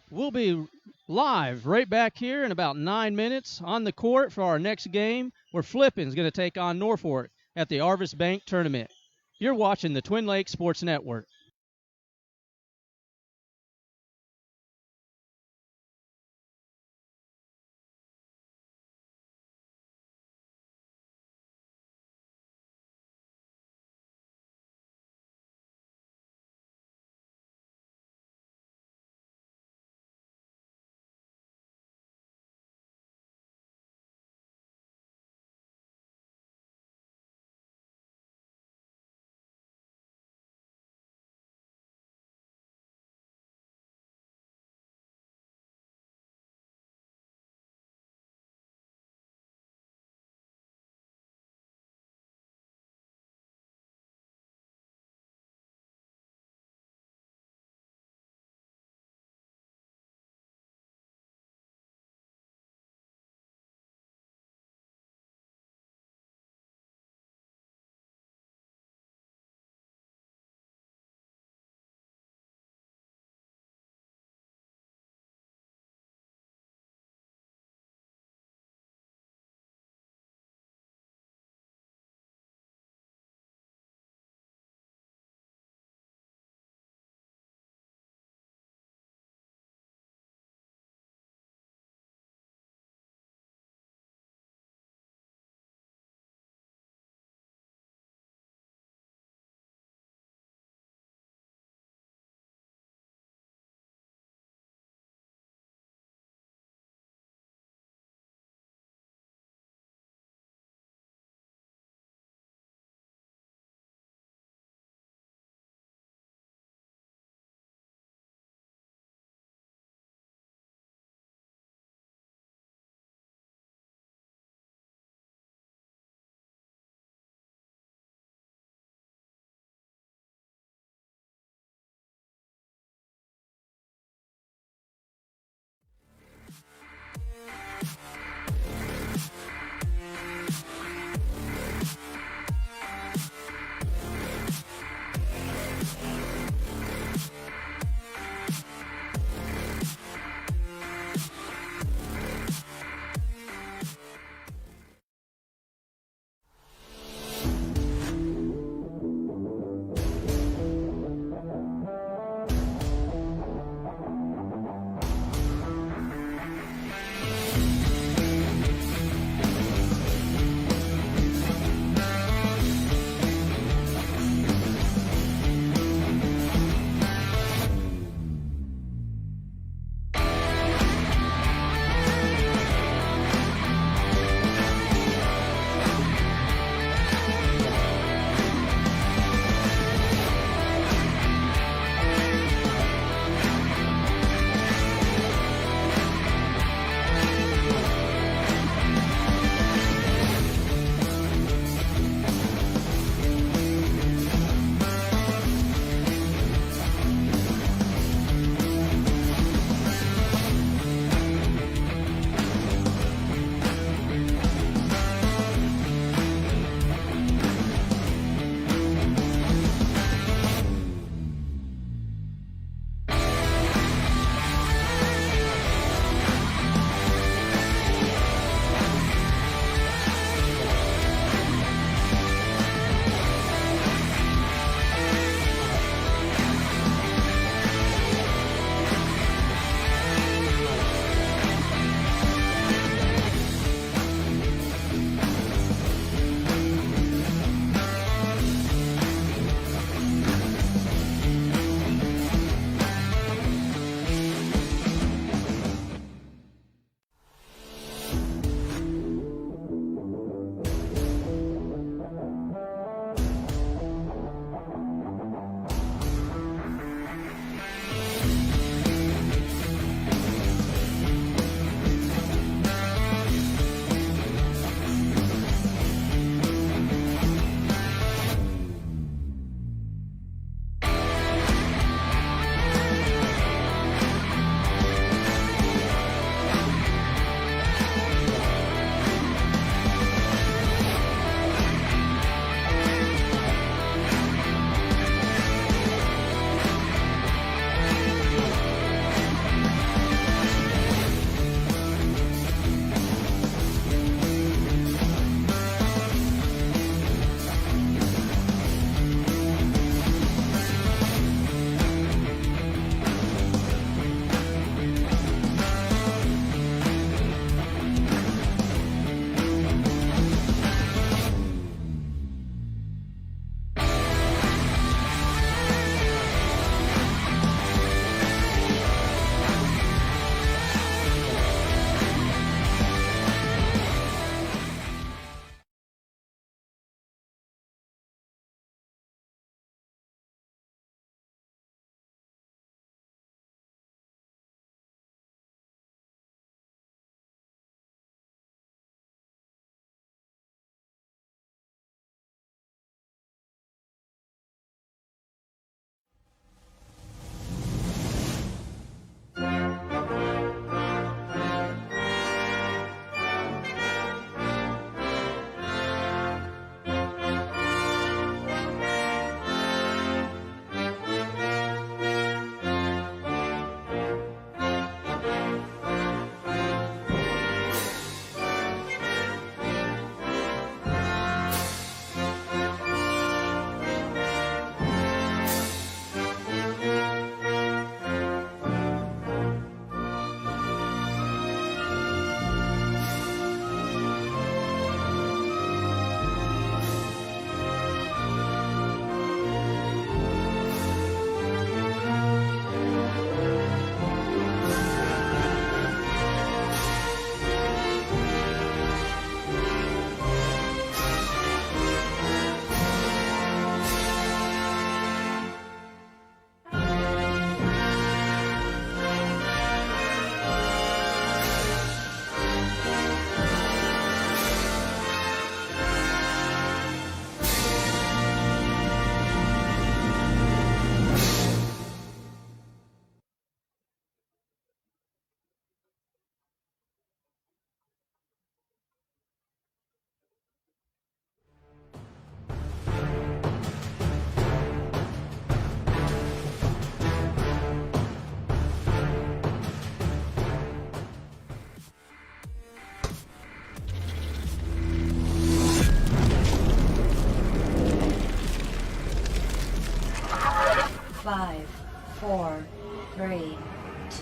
We'll be live right back here in about 9 minutes on the court for our next game where Flippin's going to take on Norfork at the Arvest Bank Tournament. You're watching the Twin Lakes Sports Network.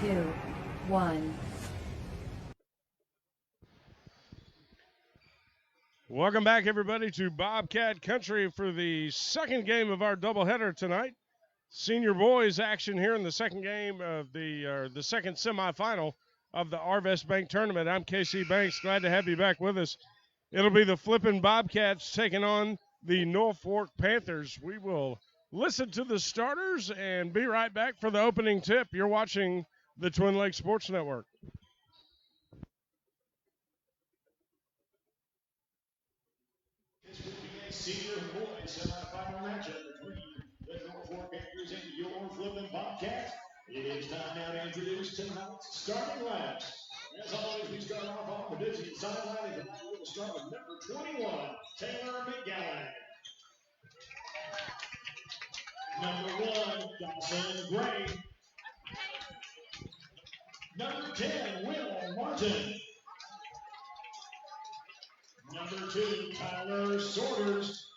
2, 1. Welcome back, everybody, to Bobcat Country for the second game of our doubleheader tonight. Senior boys action here in the second game of the second semifinal of the Arvest Bank tournament. I'm KC Banks. Glad to have you back with us. It'll be the Flippin Bobcats taking on the Norfork Panthers. We will listen to the starters and be right back for the opening tip. You're watching the Twin Lakes Sports Network. Senior boys semifinal matchup between the Norfork Panthers and your Flippin Bobcats. It is time now to introduce tonight's starting lineups. As always, we start off on the busy sideline, and tonight we will start with number 21, Taylor McGowan. Number 1, Dawson Gray. Number 10, Will Martin. Number 2, Tyler Sorters.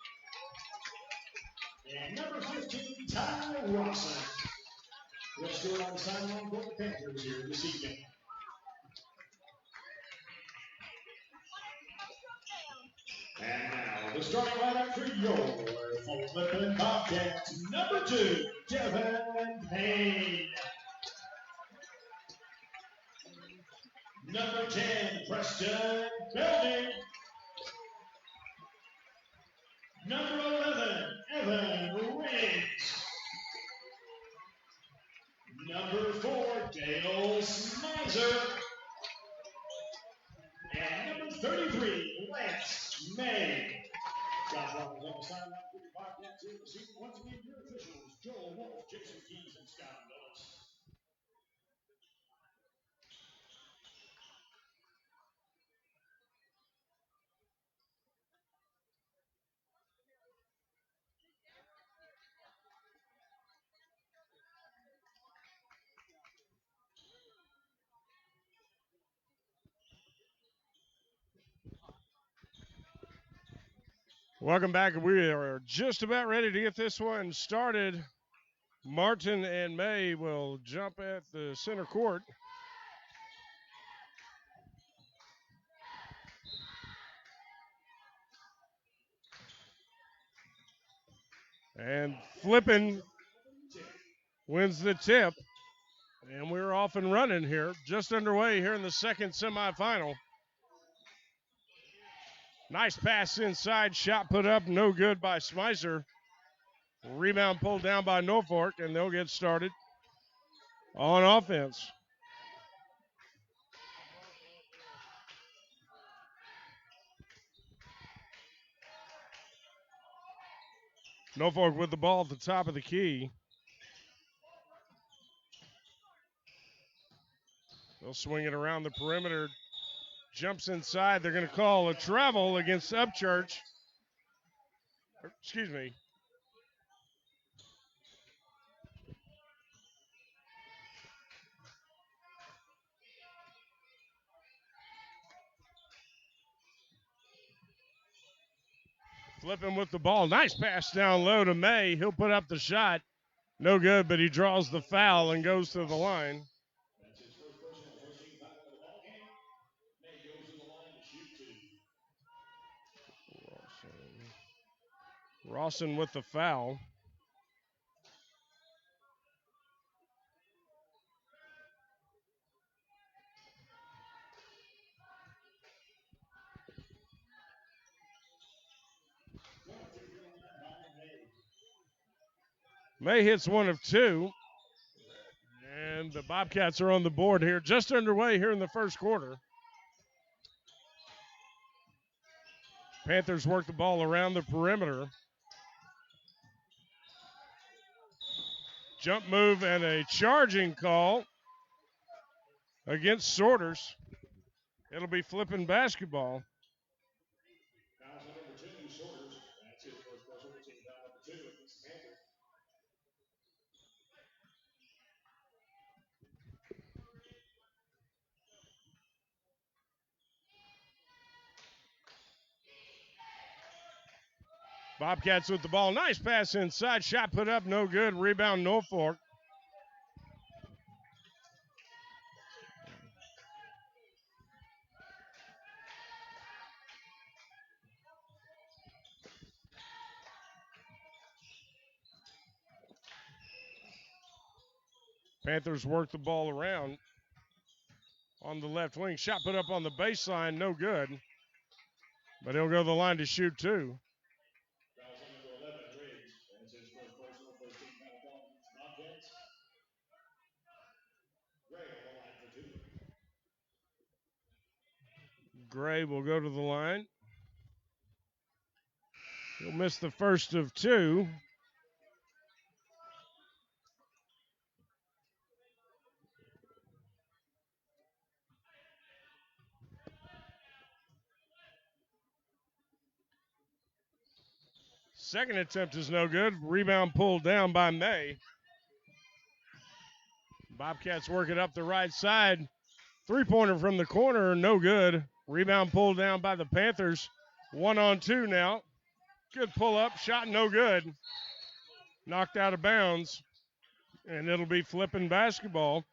And number 15, Tyler Rawson. Let's go on the sideline for the Panthers here this evening. And now the starting lineup for your Flippin Bobcats. Number 2, Devin Payne. Number 10, Preston Belding. Number 11, Evan Riggs. Number 4, Dale Smizer. And number 33, Lance May. Got on the sideline for the Bobcats here this evening. Once again, your officials, Joel Wolf, Jason Keys, and Scott Willis. Welcome back. We are just about ready to get this one started. Martin and May will jump at the center court. And Flippin wins the tip. And we're off and running here. Just underway here in the second semifinal. Nice pass inside. Shot put up. No good by Smizer. Rebound pulled down by Norfork. And they'll get started on offense. Norfork with the ball at the top of the key. They'll swing it around the perimeter. Jumps inside. They're going to call a travel against Upchurch. Excuse me. Flipping with the ball. Nice pass down low to May. He'll put up the shot. No good, but he draws the foul and goes to the line. That's his first personal, first team foul of the ball game. May goes to the line to shoot 2. Rawson with the foul. May hits one of two. And the Bobcats are on the board here, just underway here in the first quarter. Panthers work the ball around the perimeter. Jump move and a charging call against Sorters. It'll be Flippin basketball. Foul number 2, Sorters. That's his first personal, team foul number 2 against the Panthers. Bobcats with the ball. Nice pass inside. Shot put up. No good. Rebound Norfork. Panthers work the ball around on the left wing. Shot put up on the baseline, no good. But he'll go to the line to shoot two. Gray will go to the line. He'll miss the first of two. Second attempt is no good. Rebound pulled down by May. Bobcats work it up the right side. Three-pointer from the corner, no good. Rebound pulled down by the Panthers. 1-on-2 now. Good pull-up, shot no good. Knocked out of bounds. And it'll be Flippin basketball.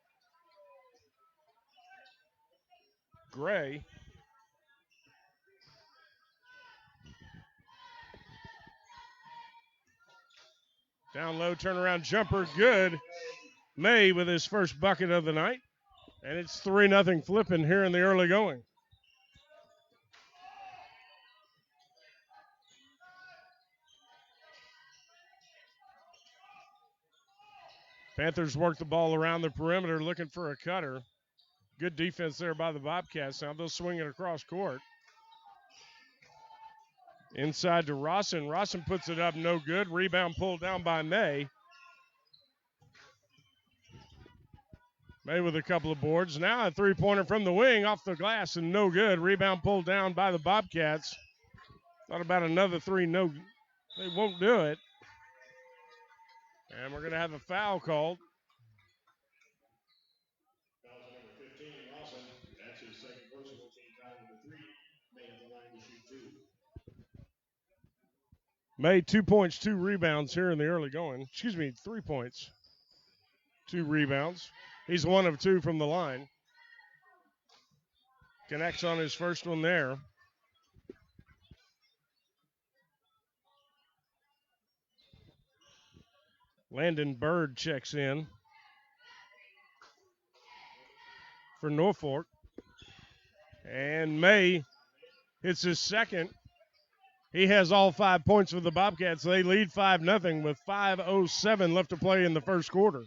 Gray. Down low, turnaround jumper, good. May with his first bucket of the night. And it's 3-0 Flippin here in the early going. Panthers work the ball around the perimeter looking for a cutter. Good defense there by the Bobcats. Now they'll swing it across court. Inside to Rawson. Rawson puts it up, no good. Rebound pulled down by May. May with a couple of boards. Now a three-pointer from the wing off the glass and no good. Rebound pulled down by the Bobcats. Thought about another three, no. They won't do it. And we're going to have a foul called. Foul number 15, Rawson. That's his second personal team foul number 3. May at the line to shoot two. May 2 points, 2 rebounds here in the early going. 3 points, 2 rebounds. He's 1 of 2 from the line. Connects on his first one there. Landon Bird checks in for Norfork. And May hits his second. He has all 5 points for the Bobcats. They lead 5-0 with 5:07 left to play in the first quarter.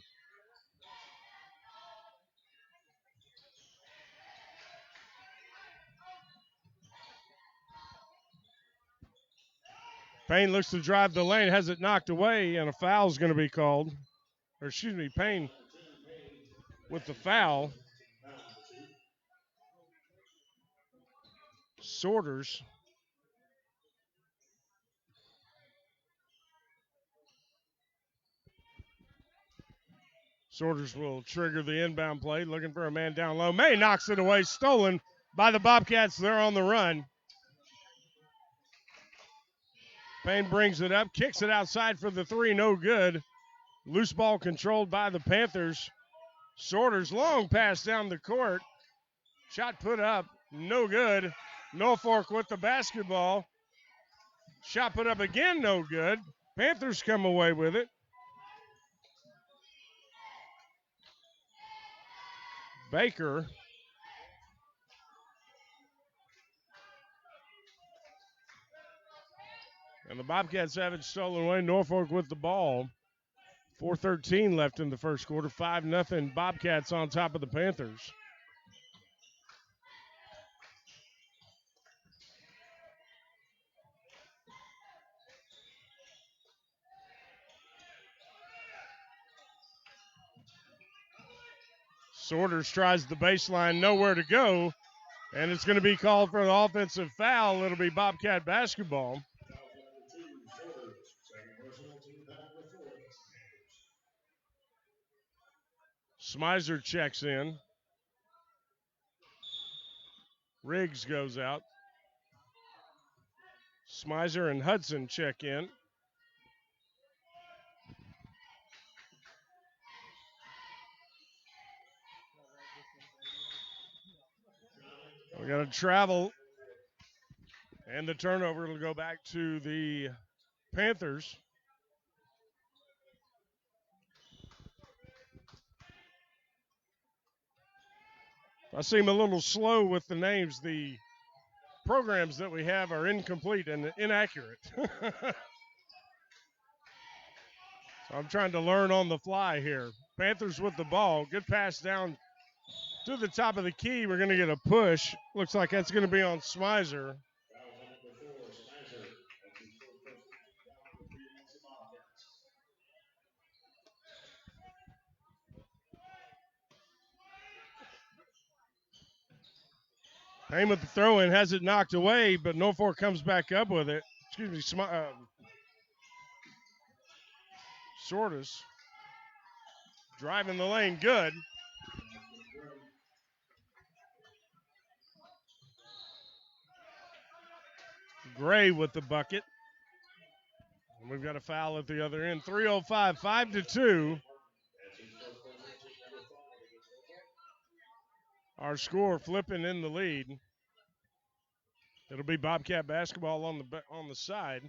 Payne looks to drive the lane, has it knocked away, and a foul is going to be called. Payne with the foul. Sorters. Sorters will trigger the inbound play, looking for a man down low. May knocks it away, stolen by the Bobcats. They're on the run. Payne brings it up, kicks it outside for the three, no good. Loose ball controlled by the Panthers. Sorters, long pass down the court. Shot put up, no good. Norfork with the basketball. Shot put up again, no good. Panthers come away with it. Baker. And the Bobcats have it stolen away. Norfolk with the ball. 4:13 left in the first quarter. 5-0 Bobcats on top of the Panthers. Sorters tries the baseline, nowhere to go. And it's going to be called for an offensive foul. It'll be Bobcat basketball. Smizer checks in. Riggs goes out. Smizer and Hudson check in. We got to travel. And the turnover will go back to the Panthers. I seem a little slow with the names. The programs that we have are incomplete and inaccurate. So I'm trying to learn on the fly here. Panthers with the ball. Good pass down to the top of the key. We're going to get a push. Looks like that's going to be on Smizer. Payne with the throw in, has it knocked away, but Norfork comes back up with it. Excuse me, Sortis driving the lane, good. Gray with the bucket. And we've got a foul at the other end. 3:05, 5-2. Our score Flippin in the lead. It'll be Bobcat basketball on the side.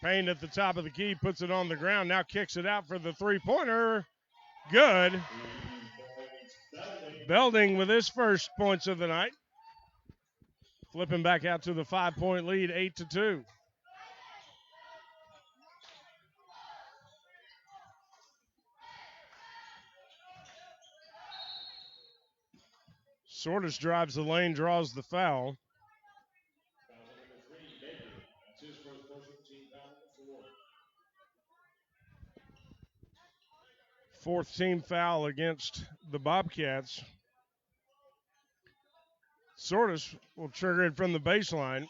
Payne at the top of the key, puts it on the ground, now kicks it out for the three-pointer. Good. Belding with his first points of the night. Flipping back out to the 5-point lead, 8-2. Sortis drives the lane, draws the foul. Fourth team foul against the Bobcats. Sortis will trigger it from the baseline.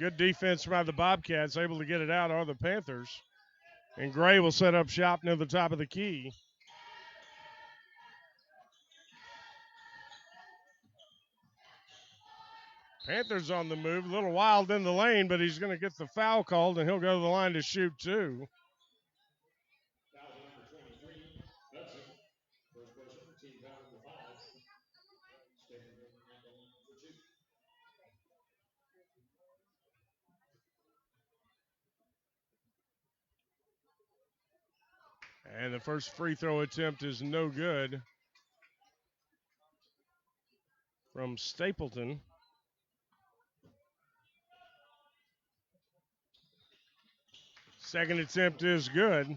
Good defense by the Bobcats, able to get it out are the Panthers. And Gray will set up shop near the top of the key. Panthers on the move, a little wild in the lane, but he's going to get the foul called, and he'll go to the line to shoot two. And the first free throw attempt is no good from Stapleton. Second attempt is good.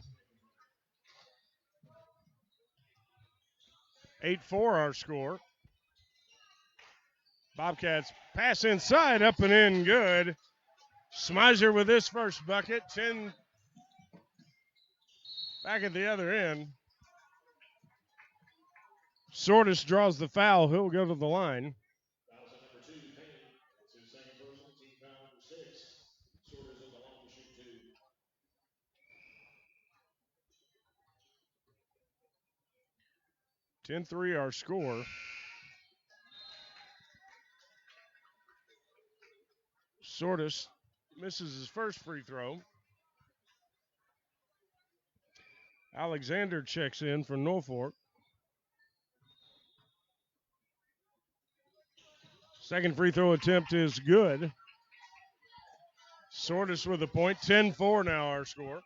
8-4 our score. Bobcats pass inside, up and in, good. Smizer with his first bucket. 10 back at the other end. Sortis draws the foul. He'll go to the line. 10-3 our score. Sortis misses his first free throw. Alexander checks in for Norfork. Second free throw attempt is good. Sortis with a point. 10-4 now our score.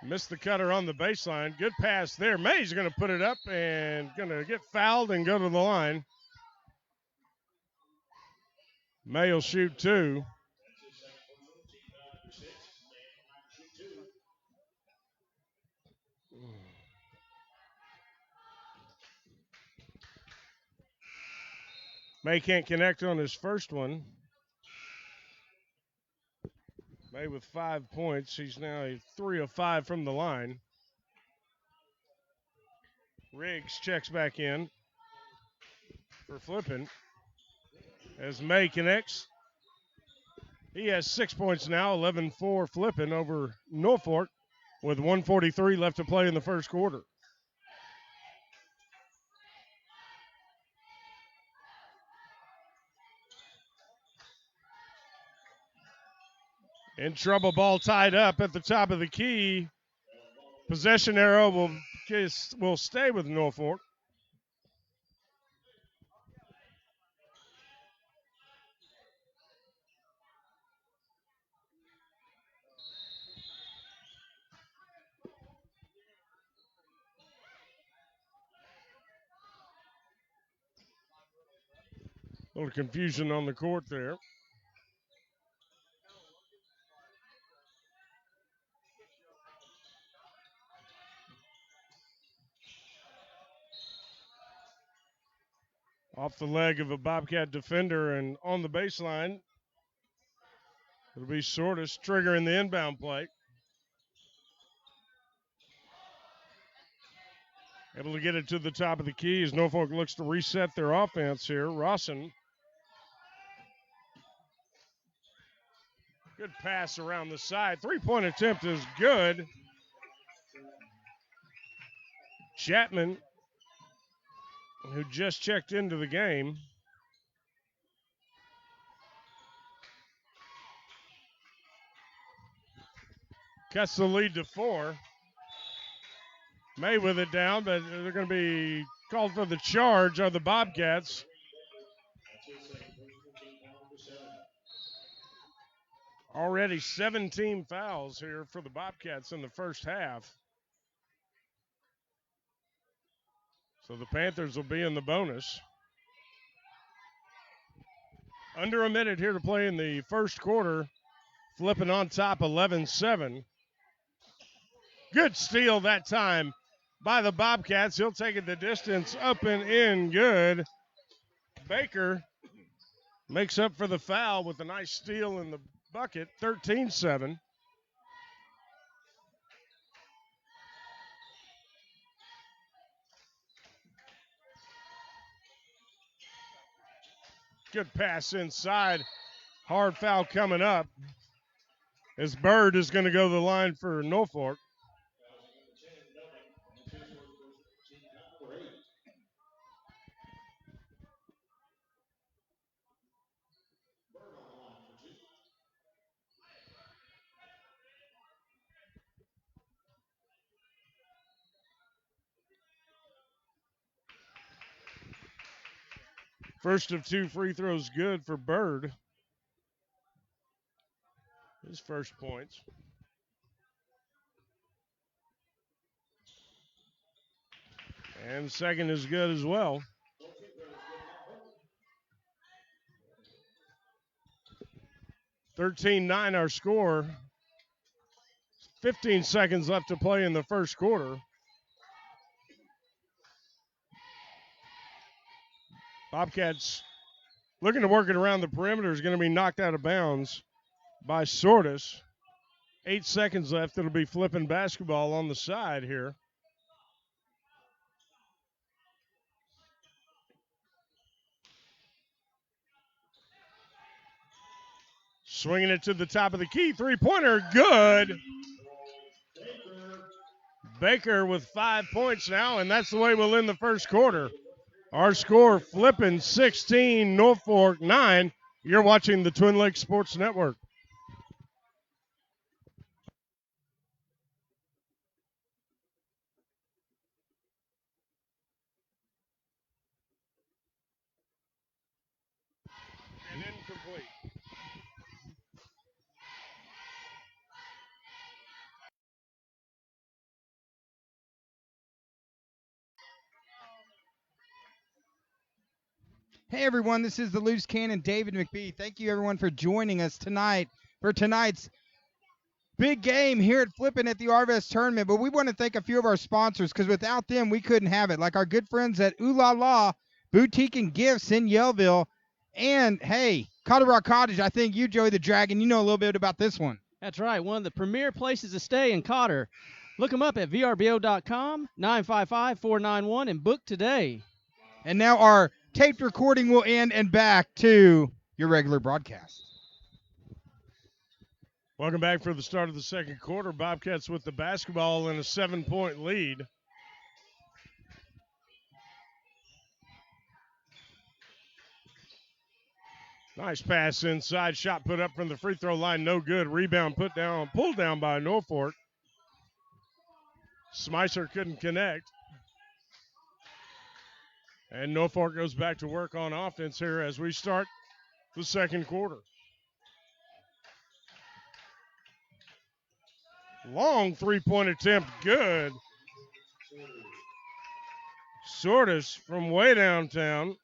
Missed the cutter on the baseline. Good pass there. May's going to put it up and going to get fouled and go to the line. May will shoot two. May can't connect on his first one. May with 5 points. He's now 3 of 5 from the line. Riggs checks back in for Flippin. As May connects. He has 6 points now, 11-4 Flippin over Norfork with 1:43 left to play in the first quarter. In trouble, ball tied up at the top of the key. Possession arrow will stay with Norfork. A little confusion on the court there. Off the leg of a Bobcat defender and on the baseline. It'll be Sortis triggering the inbound play. Able to get it to the top of the key as Norfolk looks to reset their offense here. Rawson. Good pass around the side. Three-point attempt is good. Chapman, who just checked into the game. Cuts the lead to 4. May with it down, but they're going to be called for the charge of the Bobcats. Already 17 fouls here for the Bobcats in the first half. So the Panthers will be in the bonus. Under a minute here to play in the first quarter. Flipping on top 11-7. Good steal that time by the Bobcats. He'll take it the distance, up and in, good. Baker makes up for the foul with a nice steal in the bucket, 13-7. Good pass inside. Hard foul coming up as Bird is going to go to the line for Norfolk. First of 2 free throws good for Bird. His first points. And second is good as well. (13-9) our score. 15 seconds left to play in the first quarter. Bobcats looking to work it around the perimeter is going to be knocked out of bounds by Sortis. 8 seconds left. It'll be Flippin basketball on the side here. Swinging it to the top of the key. Three-pointer, good. Baker with 5 points now, and that's the way we'll end the first quarter. Our score, Flippin 16, Norfolk 9. You're watching the Twin Lakes Sports Network. And incomplete. Hey everyone, this is the Loose Cannon, David McBee. Thank you everyone for joining us tonight for tonight's big game here at Flippin at the Arvest tournament. But we want to thank a few of our sponsors because without them we couldn't have it. Like our good friends at Ooh La La Boutique and Gifts in Yellville. And hey, Cottle Rock Cottage, I think you, Joey the Dragon, you know a little bit about this one. That's right, one of the premier places to stay in Cotter. Look them up at vrbo.com, 955-491, and book today. And now our taped recording will end and back to your regular broadcast. Welcome back for the start of the second quarter. Bobcats with the basketball in a 7-point lead. Nice pass inside. Shot put up from the free throw line. No good. Rebound pulled down by Norfork. Smicer couldn't connect. And Norfolk goes back to work on offense here as we start the second quarter. Long three-point attempt, good. Sortis from way downtown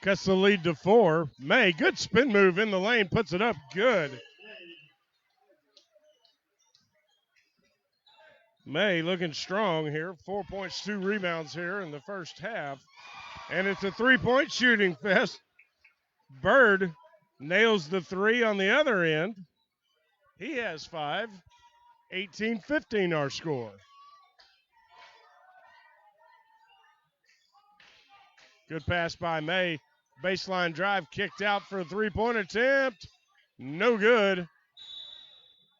cuts the lead to 4. May, good spin move in the lane, puts it up, good. May looking strong here. 4 points, 2 rebounds here in the first half. And it's a three-point shooting fest. Bird nails the 3 on the other end. He has 5. 18-15 our score. Good pass by May. Baseline drive kicked out for a three-point attempt. No good.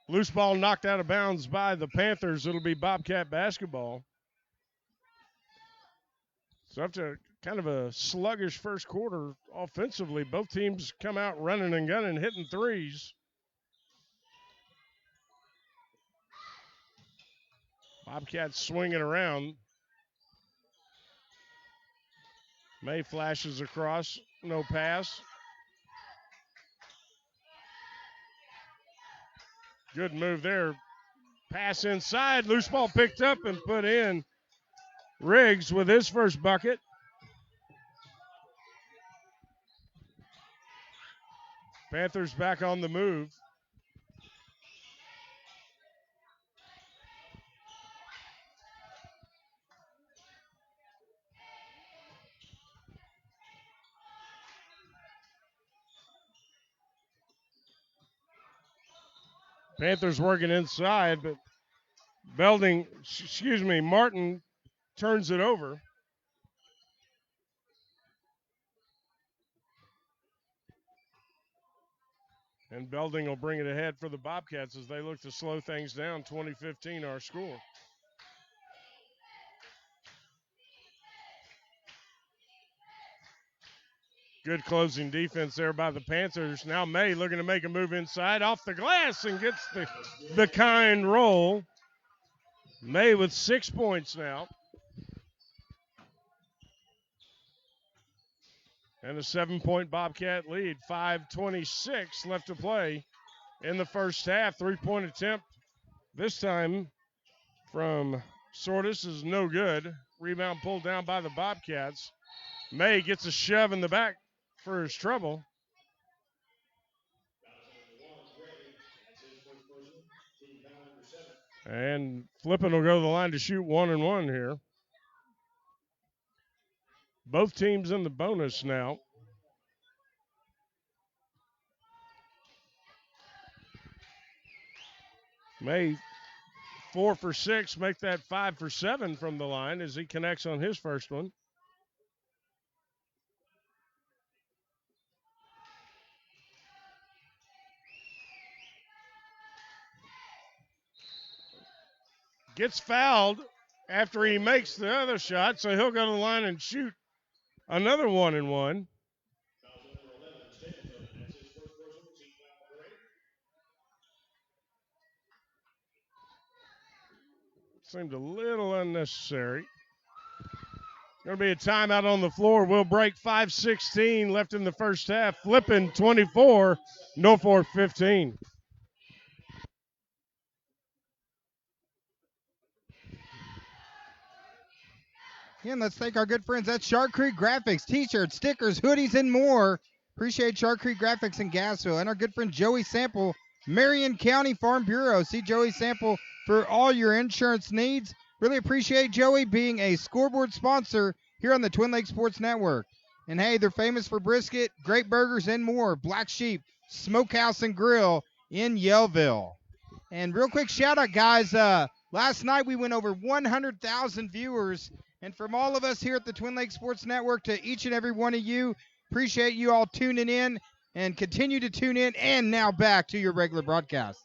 Loose ball knocked out of bounds by the Panthers. It'll be Bobcat basketball. So after kind of a sluggish first quarter offensively, both teams come out running and gunning, hitting threes. Bobcats swinging around. May flashes across, no pass. Good move there. Pass inside, loose ball picked up and put in. Riggs with his first bucket. Panthers back on the move. Panthers working inside, but Martin turns it over. And Belding will bring it ahead for the Bobcats as they look to slow things down. 20-15 our score. Good closing defense there by the Panthers. Now May looking to make a move inside off the glass and gets the kind roll. May with 6 points now. And a 7-point Bobcat lead. 5:26 left to play in the first half. Three-point attempt this time from Sortis is no good. Rebound pulled down by the Bobcats. May gets a shove in the back for his trouble. And Flippin will go to the line to shoot 1-1 here. Both teams in the bonus now. May 4 for 6, make that 5 for 7 from the line as he connects on his first one. Gets fouled after he makes the other shot, so he'll go to the line and shoot another 1-1. Seemed a little unnecessary. Going to be a timeout on the floor. We'll break. 5:16 left in the first half. Flippin 24, Norfork 15. Again, let's thank our good friends at Shark Creek Graphics. T-shirts, stickers, hoodies, and more. Appreciate Shark Creek Graphics in Gassville. And our good friend Joey Sample, Marion County Farm Bureau. See Joey Sample for all your insurance needs. Really appreciate Joey being a scoreboard sponsor here on the Twin Lakes Sports Network. And hey, they're famous for brisket, great burgers, and more. Black Sheep Smokehouse and Grill in Yellville. And real quick shout out, guys. Last night we went over 100,000 viewers. And from all of us here at the Twin Lakes Sports Network to each and every one of you, appreciate you all tuning in and continue to tune in. And now back to your regular broadcast.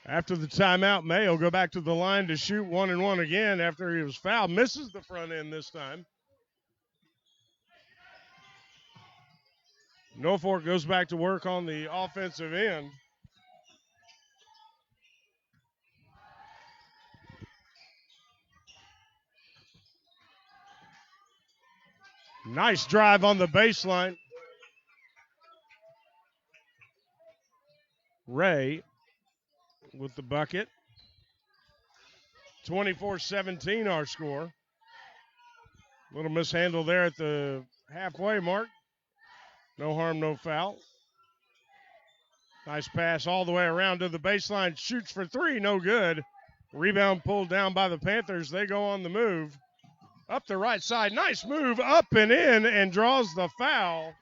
After the timeout, May will go back to the line to shoot 1-1 again after he was fouled. Misses the front end this time. Norfork goes back to work on the offensive end. Nice drive on the baseline. Ray with the bucket. 24-17 our score. Little mishandle there at the halfway mark. No harm, no foul. Nice pass all the way around to the baseline. Shoots for three, no good. Rebound pulled down by the Panthers. They go on the move. Up the right side. Nice move up and in and draws the foul.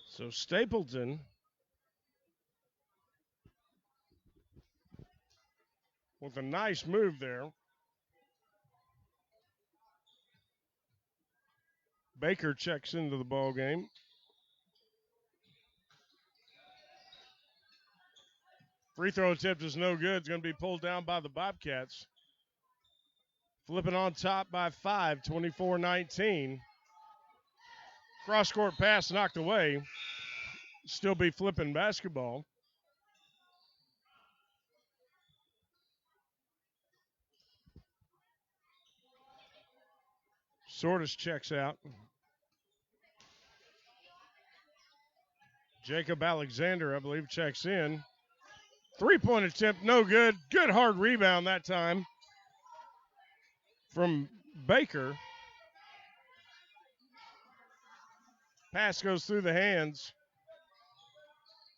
So Stapleton with a nice move there. Baker checks into the ball game. Free throw attempt is no good. It's going to be pulled down by the Bobcats. Flipping on top by 5, 24-19. Cross-court pass knocked away. Still be Flippin basketball. Sortis checks out. Jacob Alexander, I believe, checks in. Three-point attempt, no good. Good hard rebound that time from Baker. Pass goes through the hands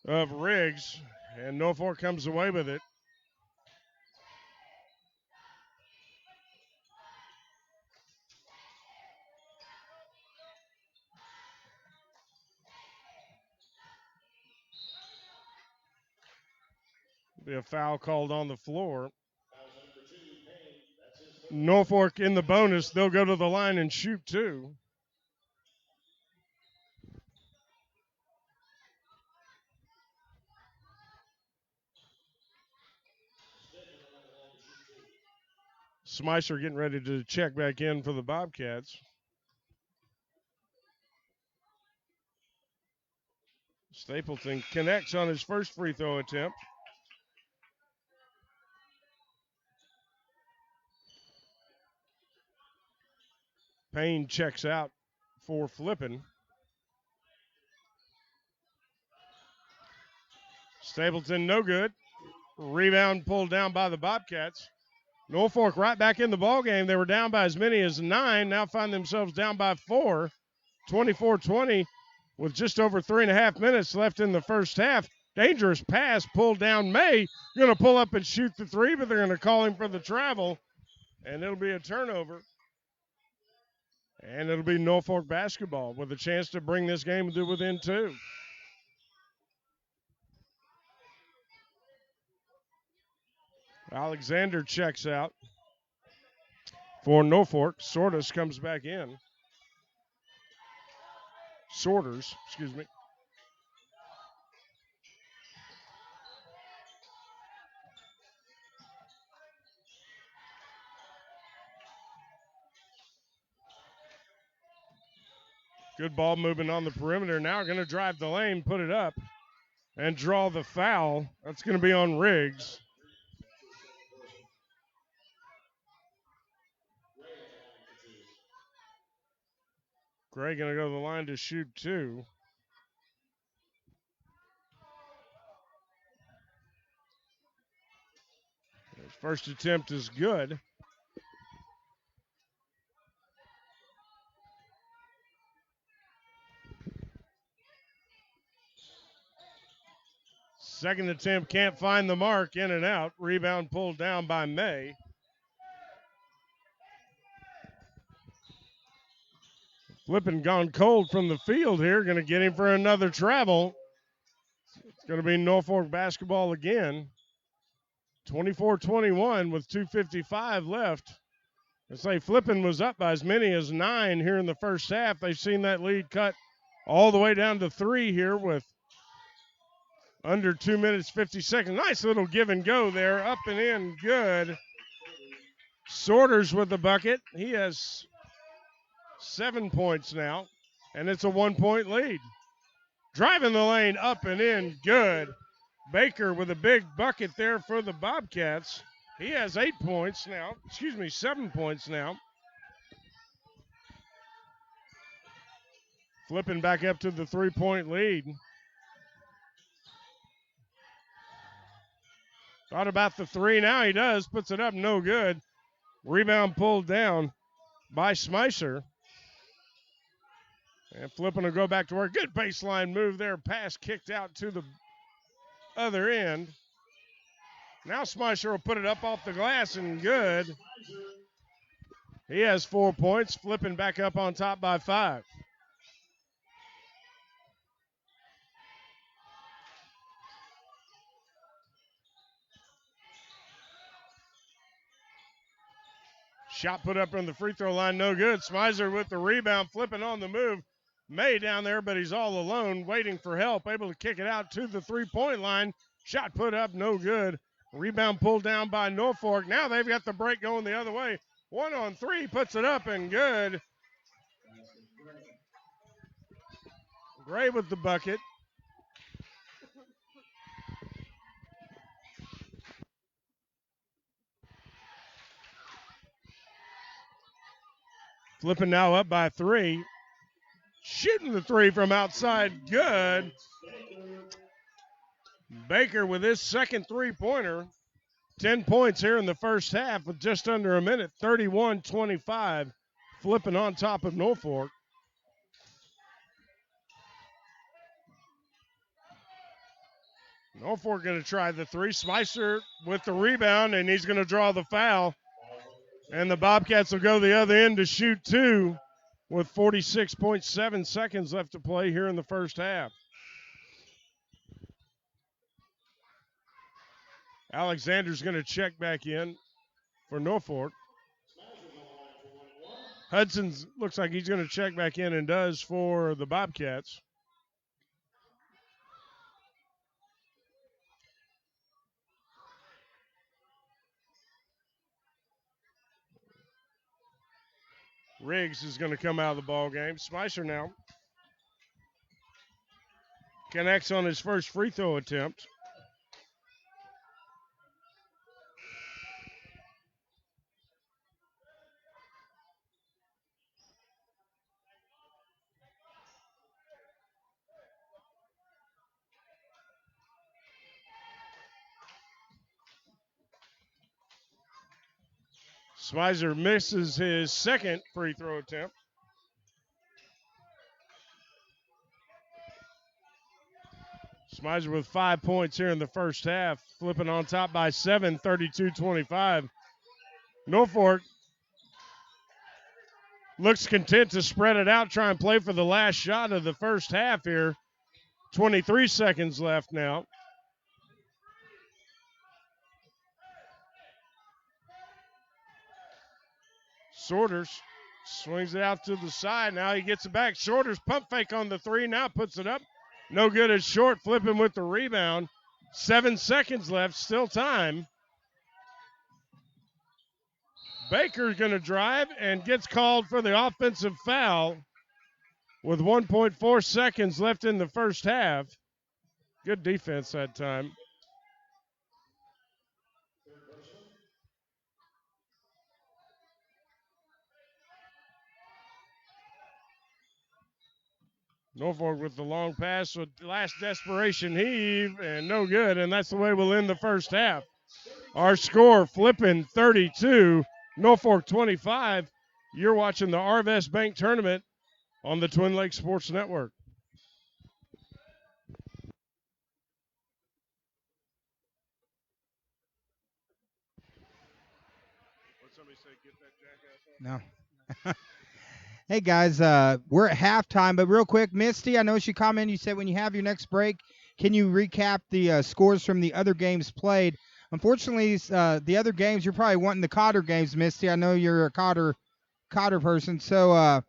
of Riggs, and Norfork comes away with it. Be a foul called on the floor. Norfork in the bonus. They'll go to the line and shoot two. Smicer getting ready to check back in for the Bobcats. Stapleton connects on his first free throw attempt. Payne checks out for Flippin. Stapleton no good. Rebound pulled down by the Bobcats. Norfork right back in the ballgame. They were down by as many as 9. Now find themselves down by 4. 24-20 with just over 3.5 minutes left in the first half. Dangerous pass pulled down. May going to pull up and shoot the three, but they're going to call him for the travel, and it'll be a turnover. And it'll be Norfork basketball with a chance to bring this game to within 2. Alexander checks out for Norfork. Sortis comes back in. Sorters, excuse me. Good ball movement on the perimeter. Now going to drive the lane, put it up, and draw the foul. That's going to be on Riggs. Gray going to go to the line to shoot 2. His first attempt is good. Second attempt can't find the mark, in and out. Rebound pulled down by May. Flippin gone cold from the field here. Going to get him for another travel. It's going to be Norfork basketball again. 24-21 with 2:55 left. I say Flippin was up by as many as 9 here in the first half. They've seen that lead cut all the way down to 3 here with Under 2 minutes, 50 seconds. Nice little give and go there. Up and in, good. Sorters with the bucket. He has 7 points now, and it's a 1-point lead. Driving the lane, up and in, good. Baker with a big bucket there for the Bobcats. He has 8 points now. 7 points now. Flipping back up to the 3-point lead. Thought about the three. Now he does. Puts it up. No good. Rebound pulled down by Smyser. And Flippin will go back to work. Good baseline move there. Pass kicked out to the other end. Now Smyser will put it up off the glass and good. He has 4 points. Flippin back up on top by 5. Shot put up from the free throw line, no good. Smyser with the rebound, Flippin on the move. May down there, but he's all alone, waiting for help. Able to kick it out to the 3-point line. Shot put up, no good. Rebound pulled down by Norfork. Now they've got the break going the other way. 1-on-3, puts it up and good. Gray with the bucket. Flippin now up by 3. Shooting the 3 from outside, good. Baker with his second 3-pointer. 10 points here in the first half with just under a minute. 31-25. Flippin on top of Norfork. Norfork going to try the 3. Smyser with the rebound, and he's going to draw the foul. And the Bobcats will go the other end to shoot 2 with 46.7 seconds left to play here in the first half. Alexander's going to check back in for Norfork. Hudson's looks like he's going to check back in and does for the Bobcats. Riggs is going to come out of the ball game. Smyser now connects on his first free throw attempt. Smyser misses his second free throw attempt. Smyser with 5 points here in the first half. Flipping on top by 7, 32-25. Norfork looks content to spread it out, try and play for the last shot of the first half here. 23 seconds left now. Sorters swings it out to the side. Now he gets it back. Sorters pump fake on the 3. Now puts it up. No good at short. Flipping with the rebound. 7 seconds left. Still time. Baker's going to drive and gets called for the offensive foul with 1.4 seconds left in the first half. Good defense that time. Norfolk with the long pass with last desperation heave and no good, and that's the way we'll end the first half. Our score, Flippin 32, Norfolk 25. You're watching the Arvest Bank Tournament on the Twin Lakes Sports Network. What somebody say, get that jackass off? No. Hey, guys, we're at halftime, but real quick, Misty, I know she commented, you said when you have your next break, can you recap the scores from the other games played? Unfortunately, the other games, you're probably wanting the Cotter games, Misty. I know you're a Cotter person, so I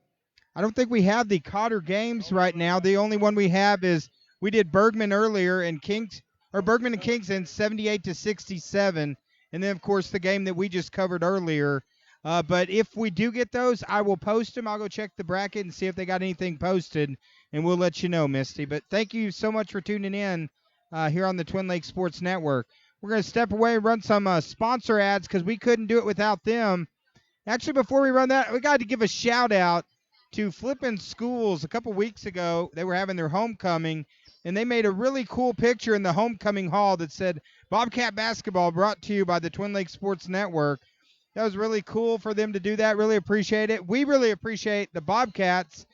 don't think we have the Cotter games right now. The only one we have is We did Bergman earlier and Bergman and Kingston 78-67, and then of course the game that we just covered earlier. But if we do get those, I will post them. I'll go check the bracket and see if they got anything posted, and we'll let you know, Misty. But thank you so much for tuning in here on the Twin Lakes Sports Network. We're going to step away and run some sponsor ads because we couldn't do it without them. Actually, before we run that, we got to give a shout-out to Flippin Schools. A couple weeks ago, they were having their homecoming, and they made a really cool picture in the homecoming hall that said, Bobcat Basketball brought to you by the Twin Lakes Sports Network. That was really cool for them to do that. Really appreciate it. We really appreciate the Bobcats.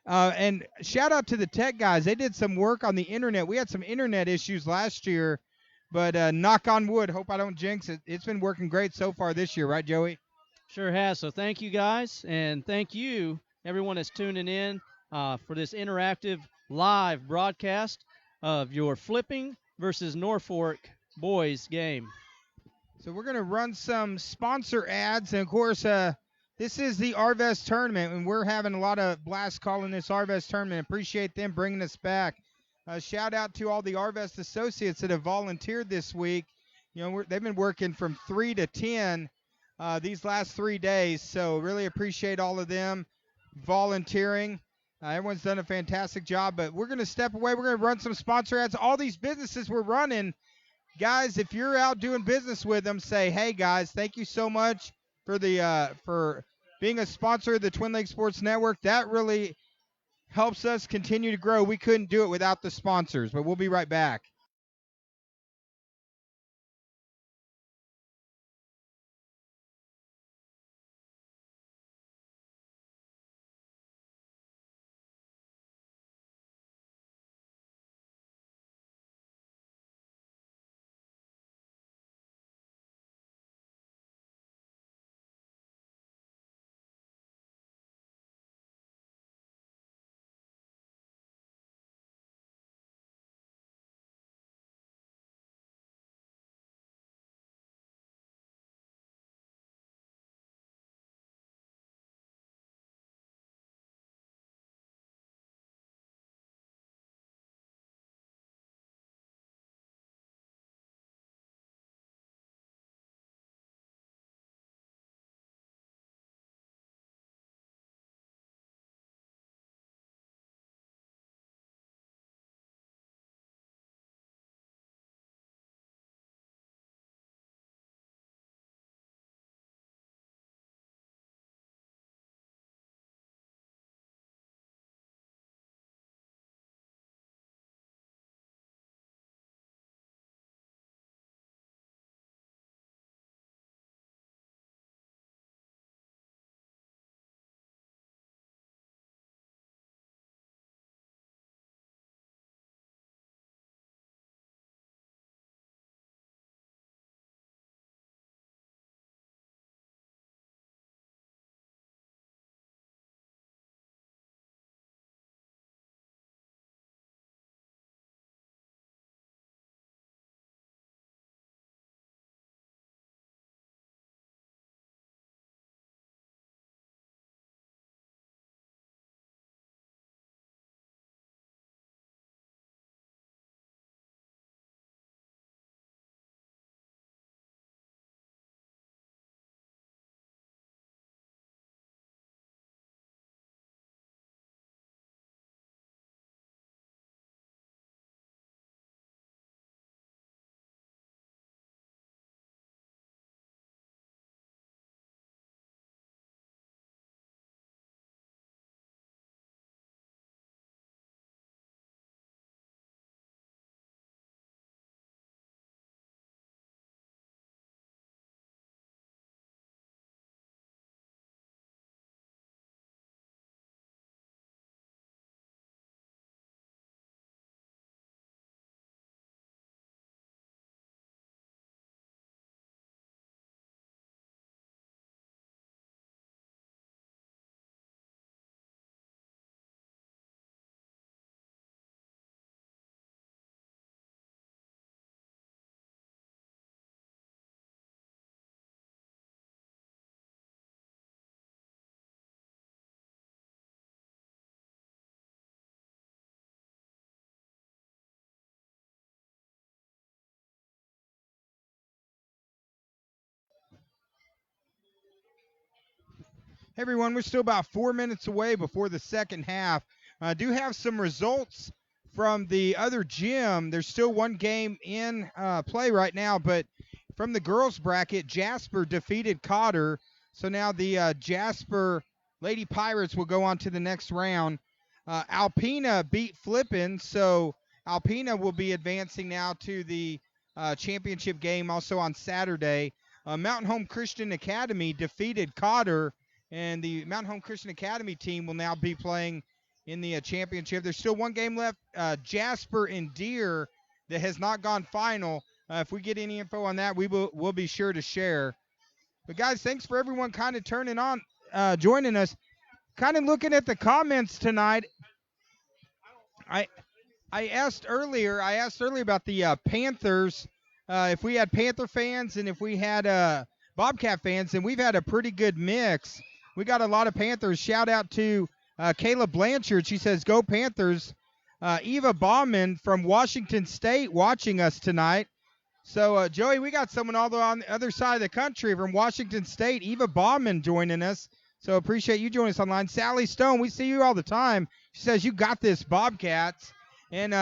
And shout-out to the tech guys. They did some work on the internet. We had some internet issues last year, but knock on wood, hope I don't jinx it. It's been working great so far this year, right, Joey? Sure has. So thank you, guys, and thank you, everyone that's tuning in for this interactive live broadcast of your Flipping versus Norfork boys game. So we're going to run some sponsor ads, and of course, this is the Arvest tournament, and we're having a lot of blast calling this Arvest tournament. Appreciate them bringing us back. Shout out to all the Arvest associates that have volunteered this week. You know, they've been working from 3 to 10 these last 3 days, so really appreciate all of them volunteering. Everyone's done a fantastic job, but we're going to step away. We're going to run some sponsor ads. All these businesses we're running, guys, if you're out doing business with them, say, hey, guys, thank you so much for being a sponsor of the Twin Lakes Sports Network. That really helps us continue to grow. We couldn't do it without the sponsors, but we'll be right back. Hey everyone, we're still about 4 minutes away before the second half. I do have some results from the other gym. There's still one game in play right now, but from the girls bracket, Jasper defeated Cotter. So now the Jasper Lady Pirates will go on to the next round. Alpena beat Flippin, so Alpena will be advancing now to the championship game also on Saturday. Mountain Home Christian Academy defeated Cotter, and the Mountain Home Christian Academy team will now be playing in the championship. There's still one game left. Jasper and Deer that has not gone final. If we get any info on that, we'll be sure to share. But guys, thanks for everyone kind of joining us. Kind of looking at the comments tonight. I asked earlier about the Panthers. If we had Panther fans and if we had Bobcat fans, and we've had a pretty good mix. We got a lot of Panthers. Shout out to Kayla Blanchard. She says, "Go Panthers." Eva Bauman from Washington State watching us tonight. So, Joey, we got someone all the way on the other side of the country from Washington State, Eva Bauman, joining us. So appreciate you joining us online. Sally Stone, we see you all the time. She says, "You got this, Bobcats." And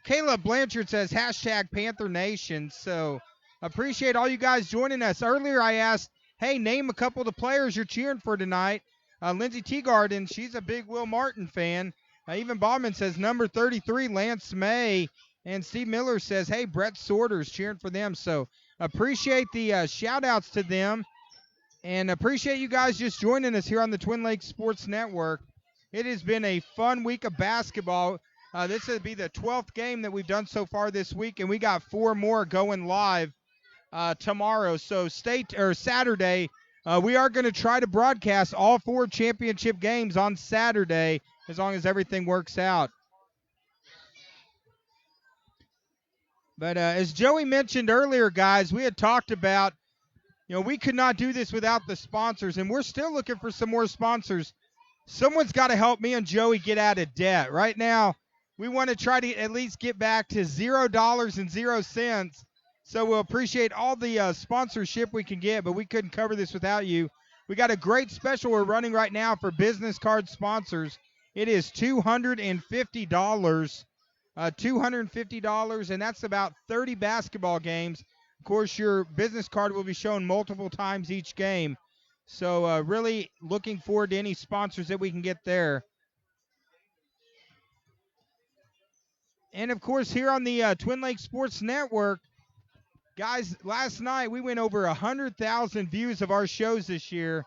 Kayla Blanchard says, hashtag Panther Nation. So appreciate all you guys joining us. Earlier I asked, hey, name a couple of the players you're cheering for tonight. Lindsay Teagarden, she's a big Will Martin fan. Even Bauman says number 33, Lance May. And Steve Miller says, hey, Brett Sorters, cheering for them. So appreciate the shout-outs to them. And appreciate you guys just joining us here on the Twin Lakes Sports Network. It has been a fun week of basketball. This will be the 12th game that we've done so far this week, and we got 4 more going live tomorrow. So Saturday, we are going to try to broadcast all 4 championship games on Saturday as long as everything works out. But as Joey mentioned earlier, guys, we had talked about, we could not do this without the sponsors, and we're still looking for some more sponsors. Someone's got to help me and Joey get out of debt. Right now, we want to try to at least get back to $0.00. So we'll appreciate all the sponsorship we can get, but we couldn't cover this without you. We got a great special we're running right now for business card sponsors. It is $250. $250, and that's about 30 basketball games. Of course, your business card will be shown multiple times each game. So really looking forward to any sponsors that we can get there. And, of course, here on the Twin Lakes Sports Network, guys, last night we went over 100,000 views of our shows this year.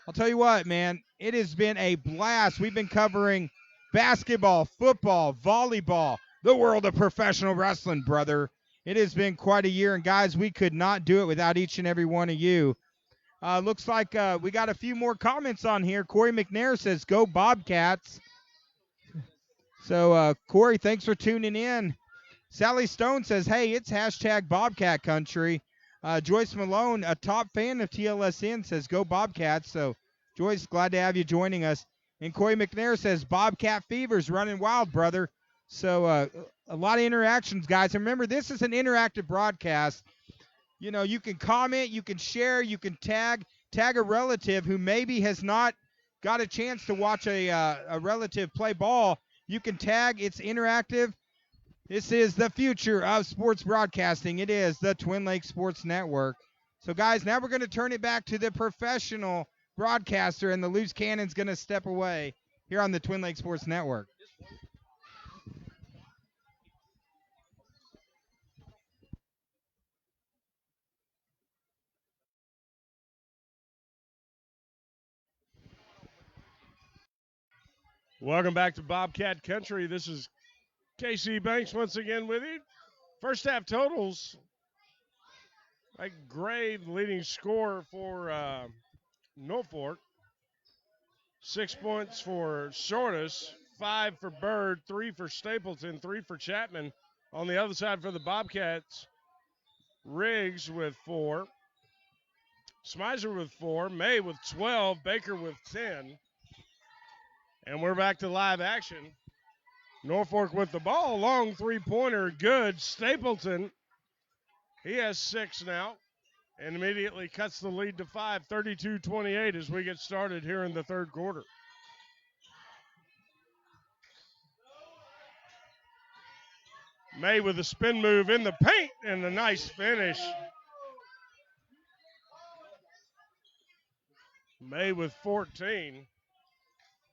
I'll tell you what, man, it has been a blast. We've been covering basketball, football, volleyball, the world of professional wrestling, brother. It has been quite a year, and, guys, we could not do it without each and every one of you. Looks like we got a few more comments on here. Corey McNair says, go Bobcats. So, Corey, thanks for tuning in. Sally Stone says, hey, it's hashtag Bobcat Country. Joyce Malone, a top fan of TLSN, says, go Bobcats. So, Joyce, glad to have you joining us. And Corey McNair says, Bobcat Fever's running wild, brother. So, a lot of interactions, guys. And remember, this is an interactive broadcast. You can comment, you can share, you can tag a relative who maybe has not got a chance to watch a relative play ball. You can tag. It's interactive. This is the future of sports broadcasting. It is the Twin Lakes Sports Network. So, guys, now we're going to turn it back to the professional broadcaster, and the loose cannon's going to step away here on the Twin Lakes Sports Network. Welcome back to Bobcat Country. This is KC Banks once again with you. First half totals. Like Gray, the leading scorer for Norfork. 6 points for Shortus, 5 for Bird, 3 for Stapleton, 3 for Chapman. On the other side for the Bobcats, Riggs with 4. Smizer with 4. May with 12. Baker with 10. And we're back to live action. Norfork with the ball. Long three-pointer. Good. Stapleton. He has 6 now. and immediately cuts the lead to 5, 32-28 as we get started here in the third quarter. May with a spin move in the paint and a nice finish. May with 14.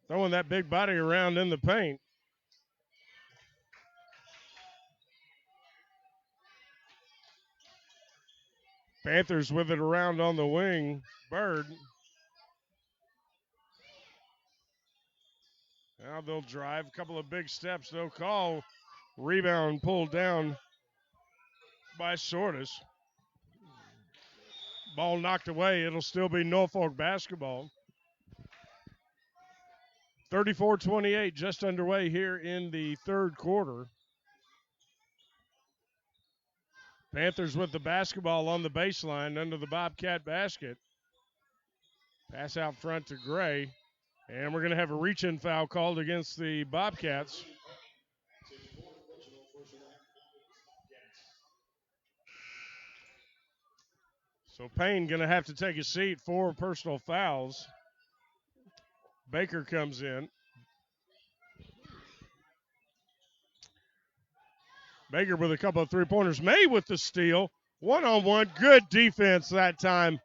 Throwing that big body around in the paint. Panthers with it around on the wing. Bird. Now they'll drive. A couple of big steps. No call. Rebound pulled down by Sortis. Ball knocked away. It'll still be Norfolk basketball. 34-28 just underway here in the third quarter. Panthers with the basketball on the baseline under the Bobcat basket. Pass out front to Gray. And we're going to have a reach-in foul called against the Bobcats. So Payne going to have to take a seat for personal fouls. Baker comes in. Baker with a couple of three-pointers. May with the steal. One-on-one. Good defense that time.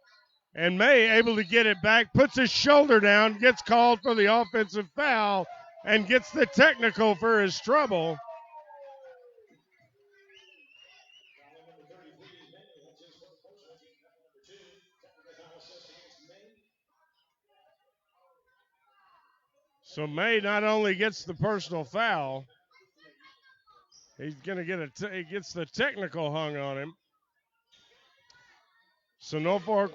And May able to get it back. Puts his shoulder down. Gets called for the offensive foul. And gets the technical for his trouble. So May not only gets the personal foul, he's going to get he gets the technical hung on him. So Norfolk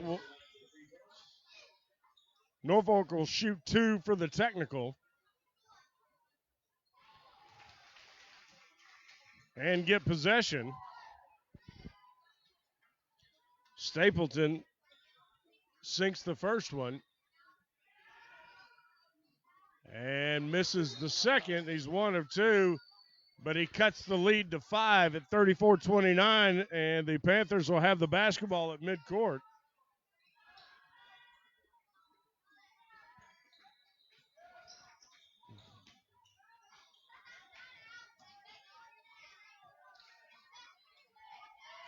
will shoot 2 for the technical and get possession. Stapleton sinks the first one and misses the second. He's 1 of 2, but he cuts the lead to 5 at 34-29, and the Panthers will have the basketball at midcourt.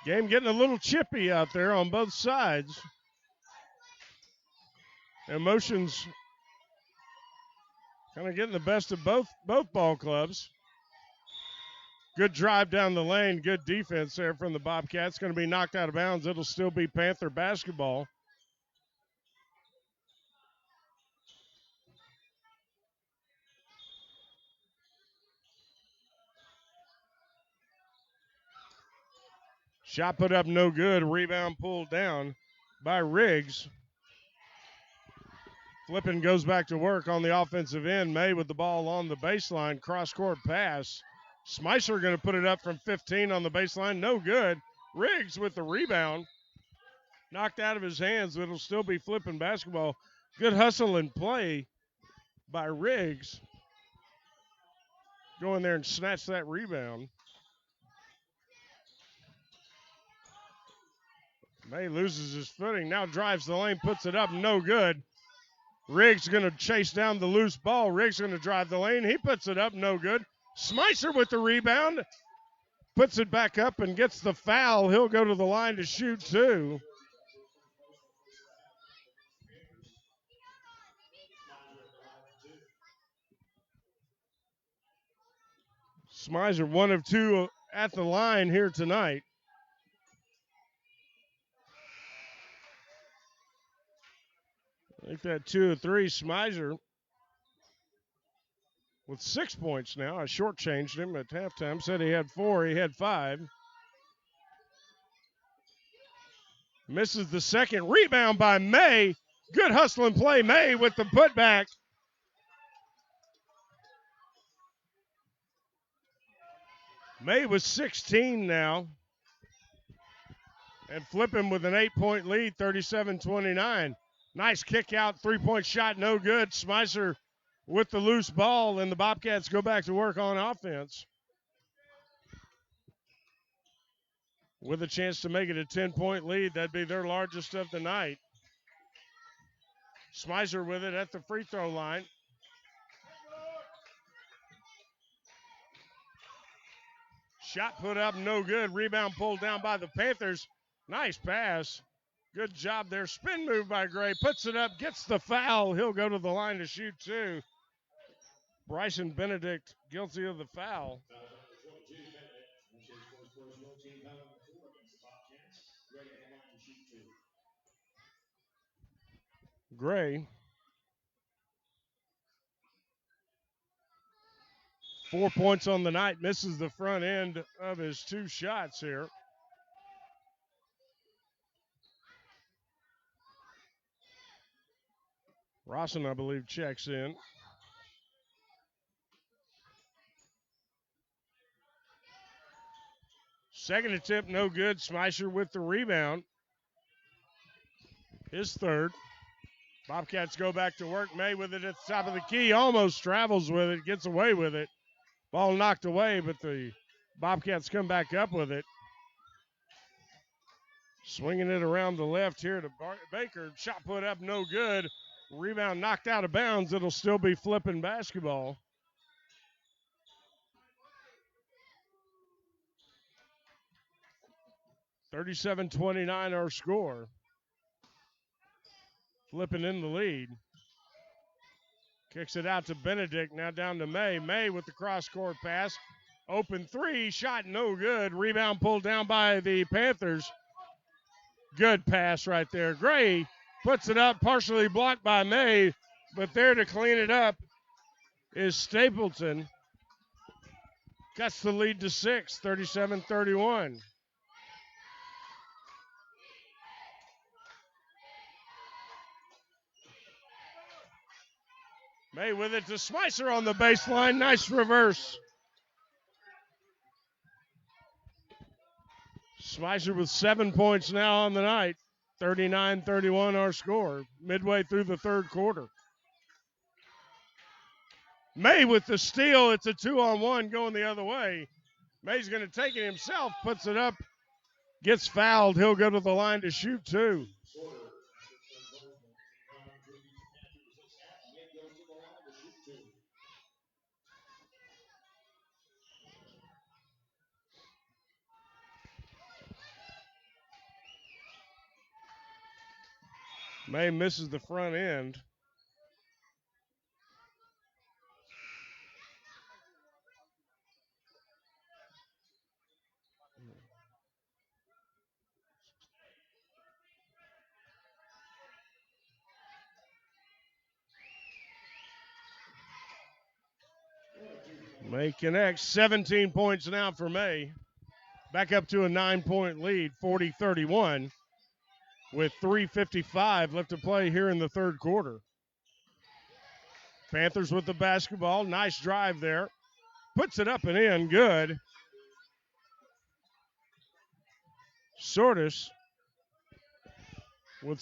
Game getting a little chippy out there on both sides. Emotions kind of getting the best of both ball clubs. Good drive down the lane. Good defense there from the Bobcats. Going to be knocked out of bounds. It'll still be Panther basketball. Shot put up no good. Rebound pulled down by Riggs. Flippin goes back to work on the offensive end. May with the ball on the baseline. Cross-court pass. Smyser going to put it up from 15 on the baseline. No good. Riggs with the rebound. Knocked out of his hands. It'll still be Flippin basketball. Good hustle and play by Riggs. Go in there and snatch that rebound. May loses his footing. Now drives the lane. Puts it up. No good. Riggs going to chase down the loose ball. Riggs going to drive the lane. He puts it up. No good. Smyser with the rebound. Puts it back up and gets the foul. He'll go to the line to shoot 2. Smyser 1 of 2 at the line here tonight. I think that 2 of 3. Smyser with 6 points now. I shortchanged him at halftime. Said he had 4. He had 5. Misses the second. Rebound by May. Good hustle and play. May with the putback. May was 16 now. And Flippin with an 8-point lead, 37-29. Nice kick out, 3-point shot, no good. Smyser with the loose ball, and the Bobcats go back to work on offense. with a chance to make it a 10-point lead. That'd be their largest of the night. Smyser with it at the free throw line. Shot put up, no good. Rebound pulled down by the Panthers. Nice pass. Good job there. Spin move by Gray. Puts it up, gets the foul. He'll go to the line to shoot two. Bryson Benedict guilty of the foul. Gray. 4 points on the night. Misses the front end of his two shots here. Rawson, I believe, checks in. Second attempt, no good. Smyser with the rebound. His third. Bobcats go back to work. May with it at the top of the key. Almost travels with it. Gets away with it. Ball knocked away, but the Bobcats come back up with it. Swinging it around the left here to Baker. Shot put up, no good. Rebound knocked out of bounds. It'll still be Flippin basketball. (37-29) our score. Flippin in the lead. Kicks it out to Benedict. Now down to May. May with the cross-court pass. Open three. Shot no good. Rebound pulled down by the Panthers. Good pass right there. Gray puts it up, partially blocked by May, but there to clean it up is Stapleton. Cuts the lead to 6, 37-31. May with it to Smyser on the baseline. Nice reverse. Smyser with 7 points now on the night. 39-31 our score. Midway through the third quarter. May with the steal. It's a 2-on-1 going the other way. May's going to take it himself. Puts it up. Gets fouled. He'll go to the line to shoot two. May misses the front end. May connects. 17 points now for May. Back up to a 9-point lead, 40-31. With 3:55 left to play here in the third quarter. Panthers with the basketball. Nice drive there. Puts it up and in. Good. Sortis with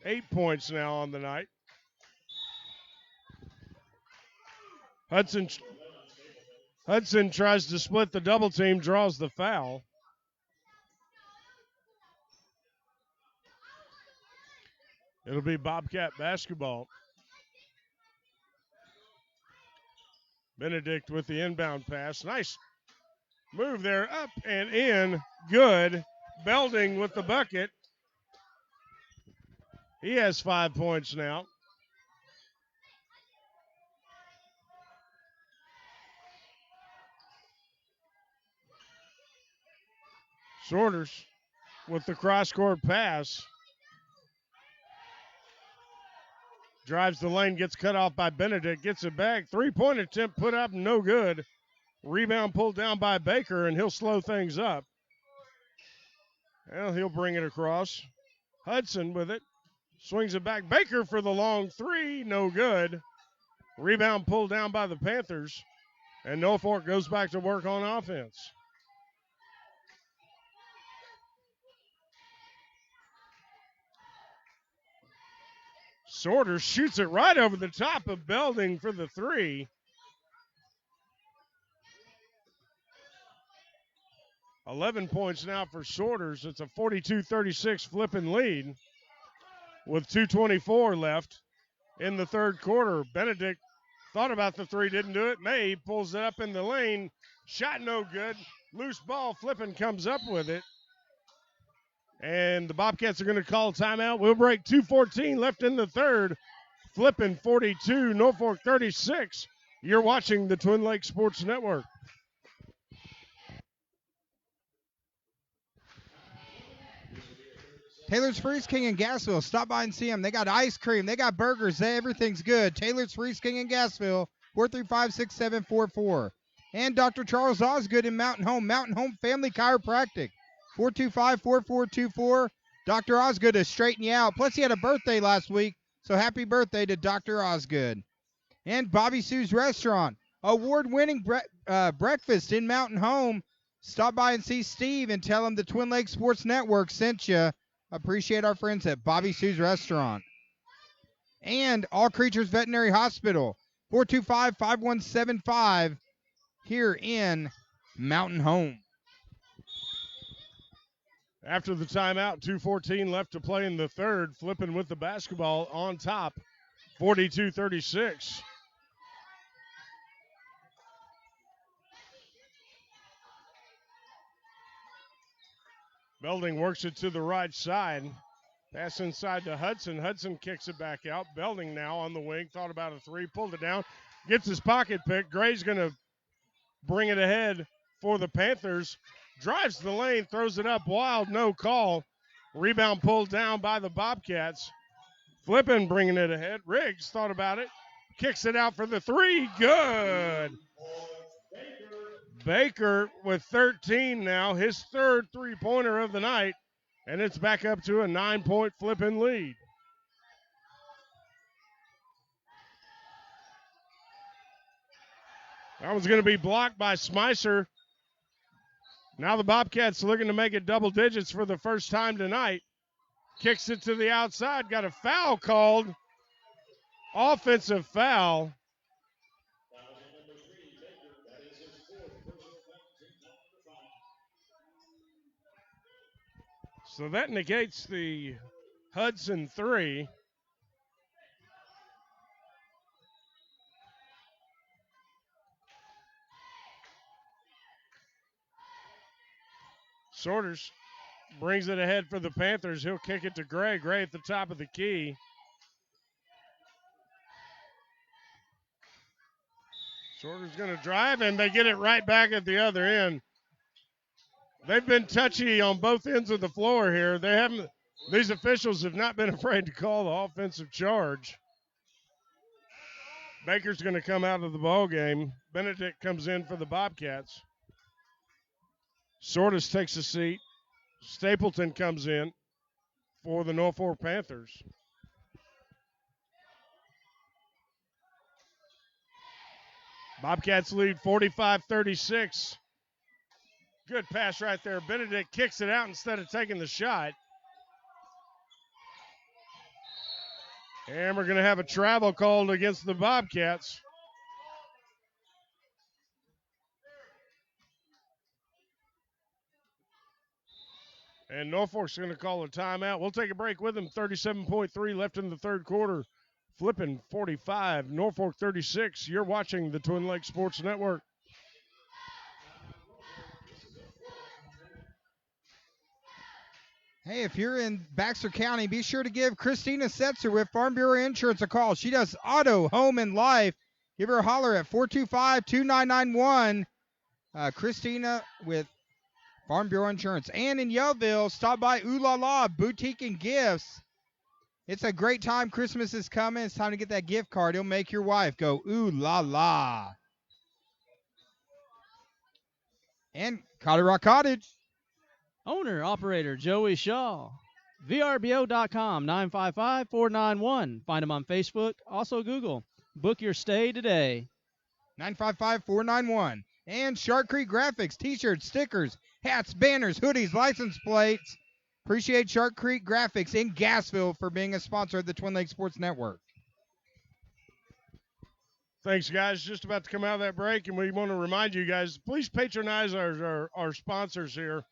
8 points now on the night. Hudson tries to split the double team, draws the foul. It'll be Bobcat basketball. Benedict with the inbound pass. Nice move there, up and in. Good. Belding with the bucket. He has 5 points now. Sorters with the cross-court pass. Drives the lane, gets cut off by Benedict, gets it back. Three-point attempt put up, no good. Rebound pulled down by Baker, and he'll slow things up. Well, he'll bring it across. Hudson with it. Swings it back. Baker for the long three, no good. Rebound pulled down by the Panthers, and Norfork goes back to work on offense. Sorter shoots it right over the top of Belding for the three. 11 points now for Shorters. It's a 42-36 Flippin lead with 2:24 left in the third quarter. Benedict thought about the three, didn't do it. May pulls it up in the lane. Shot no good. Loose ball. Flippin comes up with it. And the Bobcats are going to call a timeout. We'll break. 2:14 left in the third. Flippin 42, Norfork 36. You're watching the Twin Lakes Sports Network. Taylor's Freeze King in Gassville. Stop by and see them. They got ice cream. They got burgers. Everything's good. Taylor's Freeze King in Gassville. 435-6744. And Dr. Charles Osgood in Mountain Home. Mountain Home Family Chiropractic. 425-4424. Dr. Osgood to straighten you out. Plus, he had a birthday last week, so happy birthday to Dr. Osgood. And Bobby Sue's Restaurant. Award-winning breakfast in Mountain Home. Stop by and see Steve and tell him the Twin Lakes Sports Network sent you. Appreciate our friends at Bobby Sue's Restaurant. And All Creatures Veterinary Hospital. 425-5175 here in Mountain Home. After the timeout, 2:14 left to play in the third. Flippin with the basketball on top, 42-36. Belding works it to the right side. Pass inside to Hudson. Hudson kicks it back out. Belding now on the wing. Thought about a three. Pulled it down. Gets his pocket pick. Gray's going to bring it ahead for the Panthers. Drives the lane. Throws it up wild. No call. Rebound pulled down by the Bobcats. Flippin bringing it ahead. Riggs thought about it. Kicks it out for the three. Good. Baker with 13 now, his third three-pointer of the night, and it's back up to a 9-point Flippin lead. That one's going to be blocked by Smyser. Now the Bobcats looking to make it double digits for the first time tonight. Kicks it to the outside, got a foul called. Offensive foul. So that negates the Hudson three. Sorters brings it ahead for the Panthers. He'll kick it to Gray. Gray at the top of the key. Sorters going to drive, and they get it right back at the other end. They've been touchy on both ends of the floor here. These officials have not been afraid to call the offensive charge. Baker's going to come out of the ball game. Benedict comes in for the Bobcats. Sortis takes a seat. Stapleton comes in for the Norfolk Panthers. Bobcats lead 45-36. Good pass right there. Benedict kicks it out instead of taking the shot. And we're going to have a travel called against the Bobcats. And Norfolk's going to call a timeout. We'll take a break with them. 37.3 left in the third quarter. Flippin 45, Norfolk 36. You're watching the Twin Lakes Sports Network. Hey, if you're in Baxter County, be sure to give Christina Setzer with Farm Bureau Insurance a call. She does auto, home, and life. Give her a holler at 425-2991. Christina with Farm Bureau Insurance. And in Yellville, stop by Ooh La La Boutique and Gifts. It's a great time. Christmas is coming. It's time to get that gift card. It'll make your wife go, ooh la la. And Cottage Rock Cottage. Owner, operator, Joey Shaw. VRBO.com, 955-491. Find him on Facebook. Also Google. Book your stay today. 955-491. And Shark Creek Graphics, t-shirts, stickers, hats, banners, hoodies, license plates. Appreciate Shark Creek Graphics in Gassville for being a sponsor of the Twin Lakes Sports Network. Thanks, guys. Just about to come out of that break, and we want to remind you guys, please patronize our sponsors here.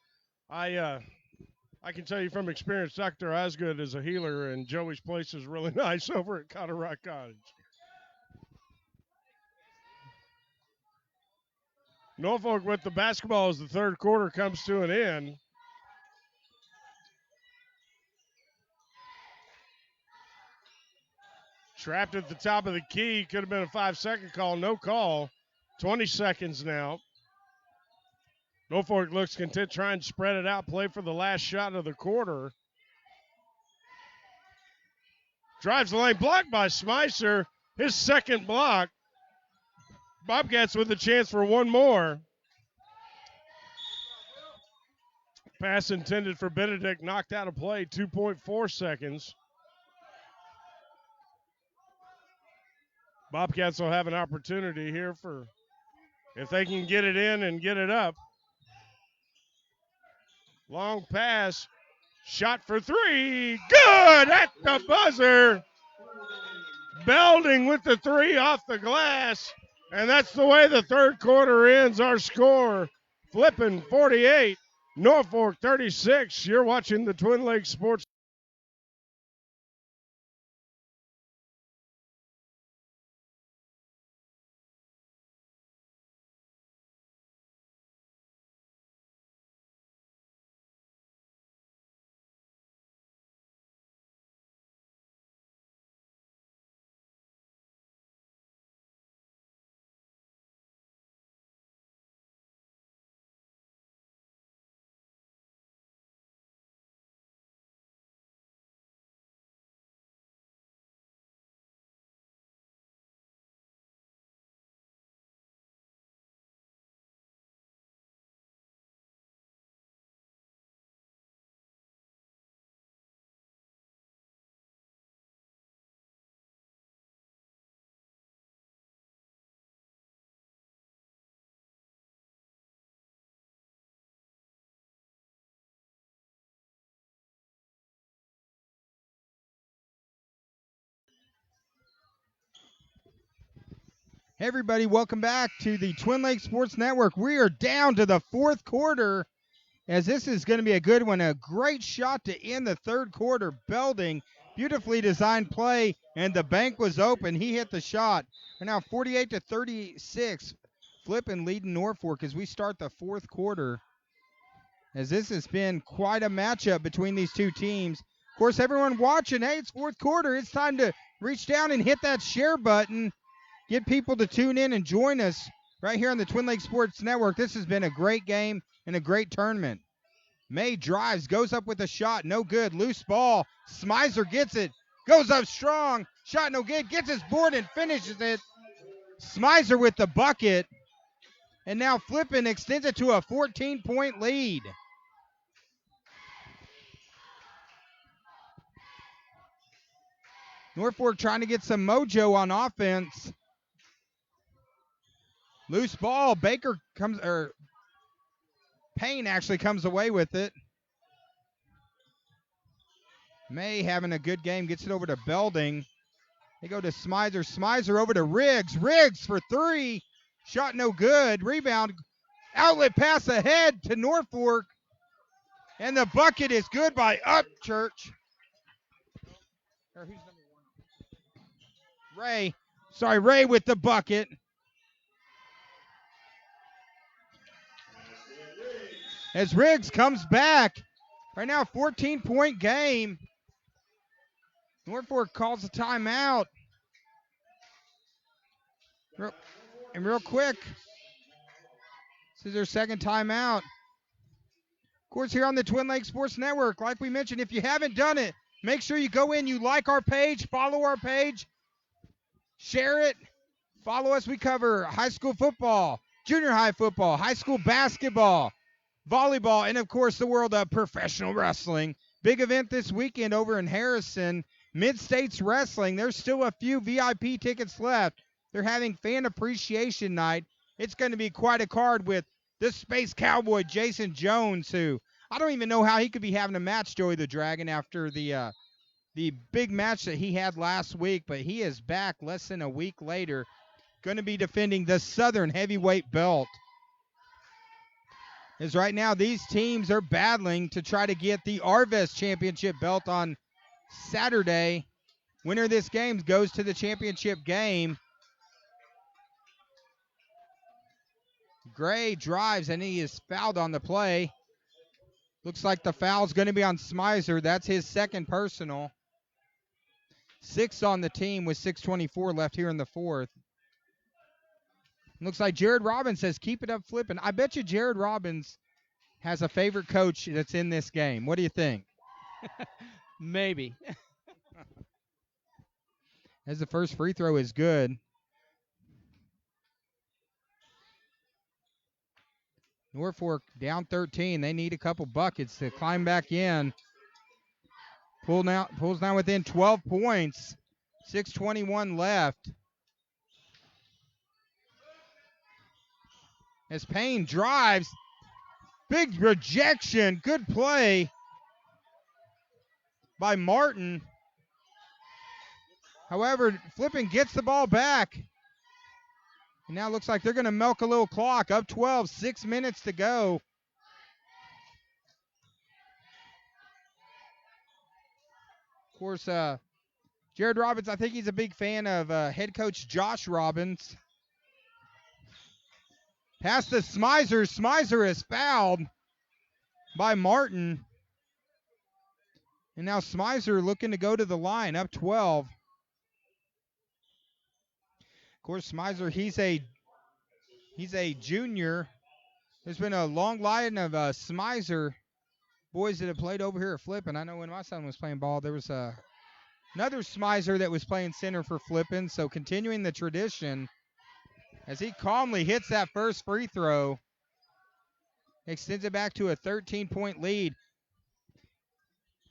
I can tell you from experience, Dr. Osgood is a healer, and Joey's place is really nice over at Cottle Rock Cottage. Norfolk with the basketball as the third quarter comes to an end. Trapped at the top of the key. Could have been a 5-second call. No call. 20 seconds now. Norfolk looks content trying to spread it out, play for the last shot of the quarter. Drives the lane, blocked by Smyser. His second block. Bobcats with a chance for one more. Pass intended for Benedict, knocked out of play, 2.4 seconds. Bobcats will have an opportunity here for if they can get it in and get it up. Long pass, shot for three, good at the buzzer. Belding with the three off the glass, and that's the way the third quarter ends. Our score, Flippin 48, Norfolk 36. You're watching the Twin Lakes Sports. Hey everybody, welcome back to the Twin Lakes Sports Network. We are down to the fourth quarter as this is going to be a good one. A great shot to end the third quarter. Belding, beautifully designed play, and the bank was open. He hit the shot. We're now 48-36. Flippin leading Norfolk as we start the fourth quarter. As this has been quite a matchup between these two teams. Of course, everyone watching, hey, it's fourth quarter. It's time to reach down and hit that share button. Get people to tune in and join us right here on the Twin Lakes Sports Network. This has been a great game and a great tournament. May drives, goes up with a shot, no good. Loose ball, Smyser gets it, goes up strong, shot no good, gets his board and finishes it. Smyser with the bucket, and now Flippin extends it to a 14-point lead. Norfolk trying to get some mojo on offense. Loose ball, Payne actually comes away with it. May having a good game, gets it over to Belding. They go to Smyser. Smyser over to Riggs. Riggs for three. Shot no good. Rebound. Outlet pass ahead to Norfolk. And the bucket is good by Upchurch. Or who's number one? Ray. Sorry, Ray with the bucket. As Riggs comes back. Right now, 14-point game. Norfolk calls a timeout. Real quick, this is their second timeout. Of course, here on the Twin Lakes Sports Network, like we mentioned, if you haven't done it, make sure you go in, you like our page, follow our page, share it, follow us. We cover high school football, junior high football, high school basketball, volleyball, and, of course, the world of professional wrestling. Big event this weekend over in Harrison, Mid-States Wrestling. There's still a few VIP tickets left. They're having fan appreciation night. It's going to be quite a card with the Space Cowboy Jason Jones, who I don't even know how he could be having a match, Joey the Dragon, after the big match that he had last week, but he is back less than a week later. going to be defending the Southern heavyweight belt. As right now, these teams are battling to try to get the Arvest championship belt on Saturday. Winner of this game goes to the championship game. Gray drives, and he is fouled on the play. Looks like the foul's going to be on Smizer. That's his second personal. 6 on the team with 6:24 left here in the fourth. Looks like Jared Robbins says, keep it up, Flippin'. I bet you Jared Robbins has a favorite coach that's in this game. What do you think? Maybe. As the first free throw is good. Norfork down 13. They need a couple buckets to climb back in. Pulls now within 12 points. 6:21 left. As Payne drives. Big rejection. Good play by Martin. However, Flippin gets the ball back. And now it looks like they're going to milk a little clock. Up 12, 6 minutes to go. Of course, Jared Robbins, I think he's a big fan of head coach Josh Robbins. Pass to Smizer. Smizer is fouled by Martin. And now Smizer looking to go to the line, up 12. Of course, Smizer, he's a junior. There's been a long line of Smizer boys that have played over here at Flippin'. I know when my son was playing ball, there was another Smizer that was playing center for Flippin'. So continuing the tradition, as he calmly hits that first free throw, extends it back to a 13-point lead.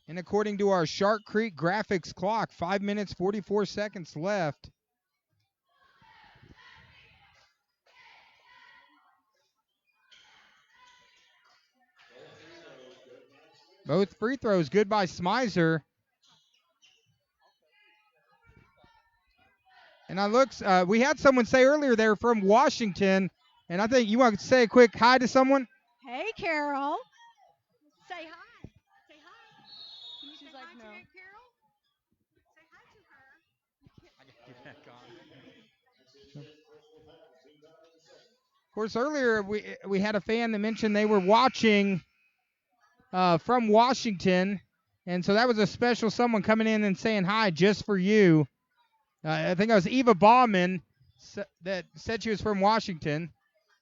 And according to our Shark Creek graphics clock, 5 minutes, 44 seconds left. Both free throws good by Smizer. And I looks, we had someone say earlier they're from Washington, and I think you want to say a quick hi to someone? Hey, Carol. Say hi. Say hi. Can you She's say like, hi no. to Aunt Carol? Say hi to her. Of course, earlier we had a fan that mentioned they were watching from Washington, and so that was a special someone coming in and saying hi just for you. I think it was Eva Bauman that said she was from Washington.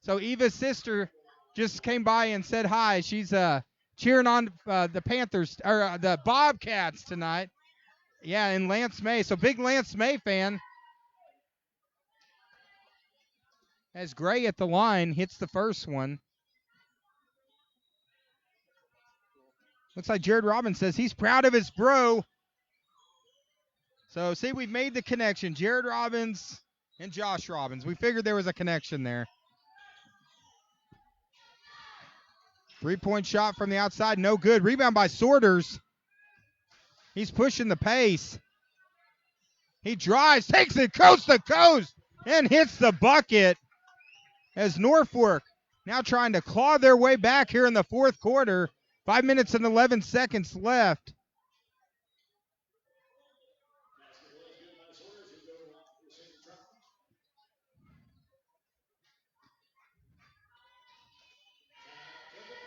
So Eva's sister just came by and said hi. She's cheering on the Panthers or the Bobcats tonight. Yeah, and Lance May. So big Lance May fan. As Gray at the line hits the first one. Looks like Jared Robbins says he's proud of his bro. So, see, we've made the connection. Jared Robbins and Josh Robbins. We figured there was a connection there. 3-point shot from the outside. No good. Rebound by Sorters. He's pushing the pace. He drives, takes it coast to coast, and hits the bucket. As Norfork now trying to claw their way back here in the fourth quarter. 5 minutes and 11 seconds left.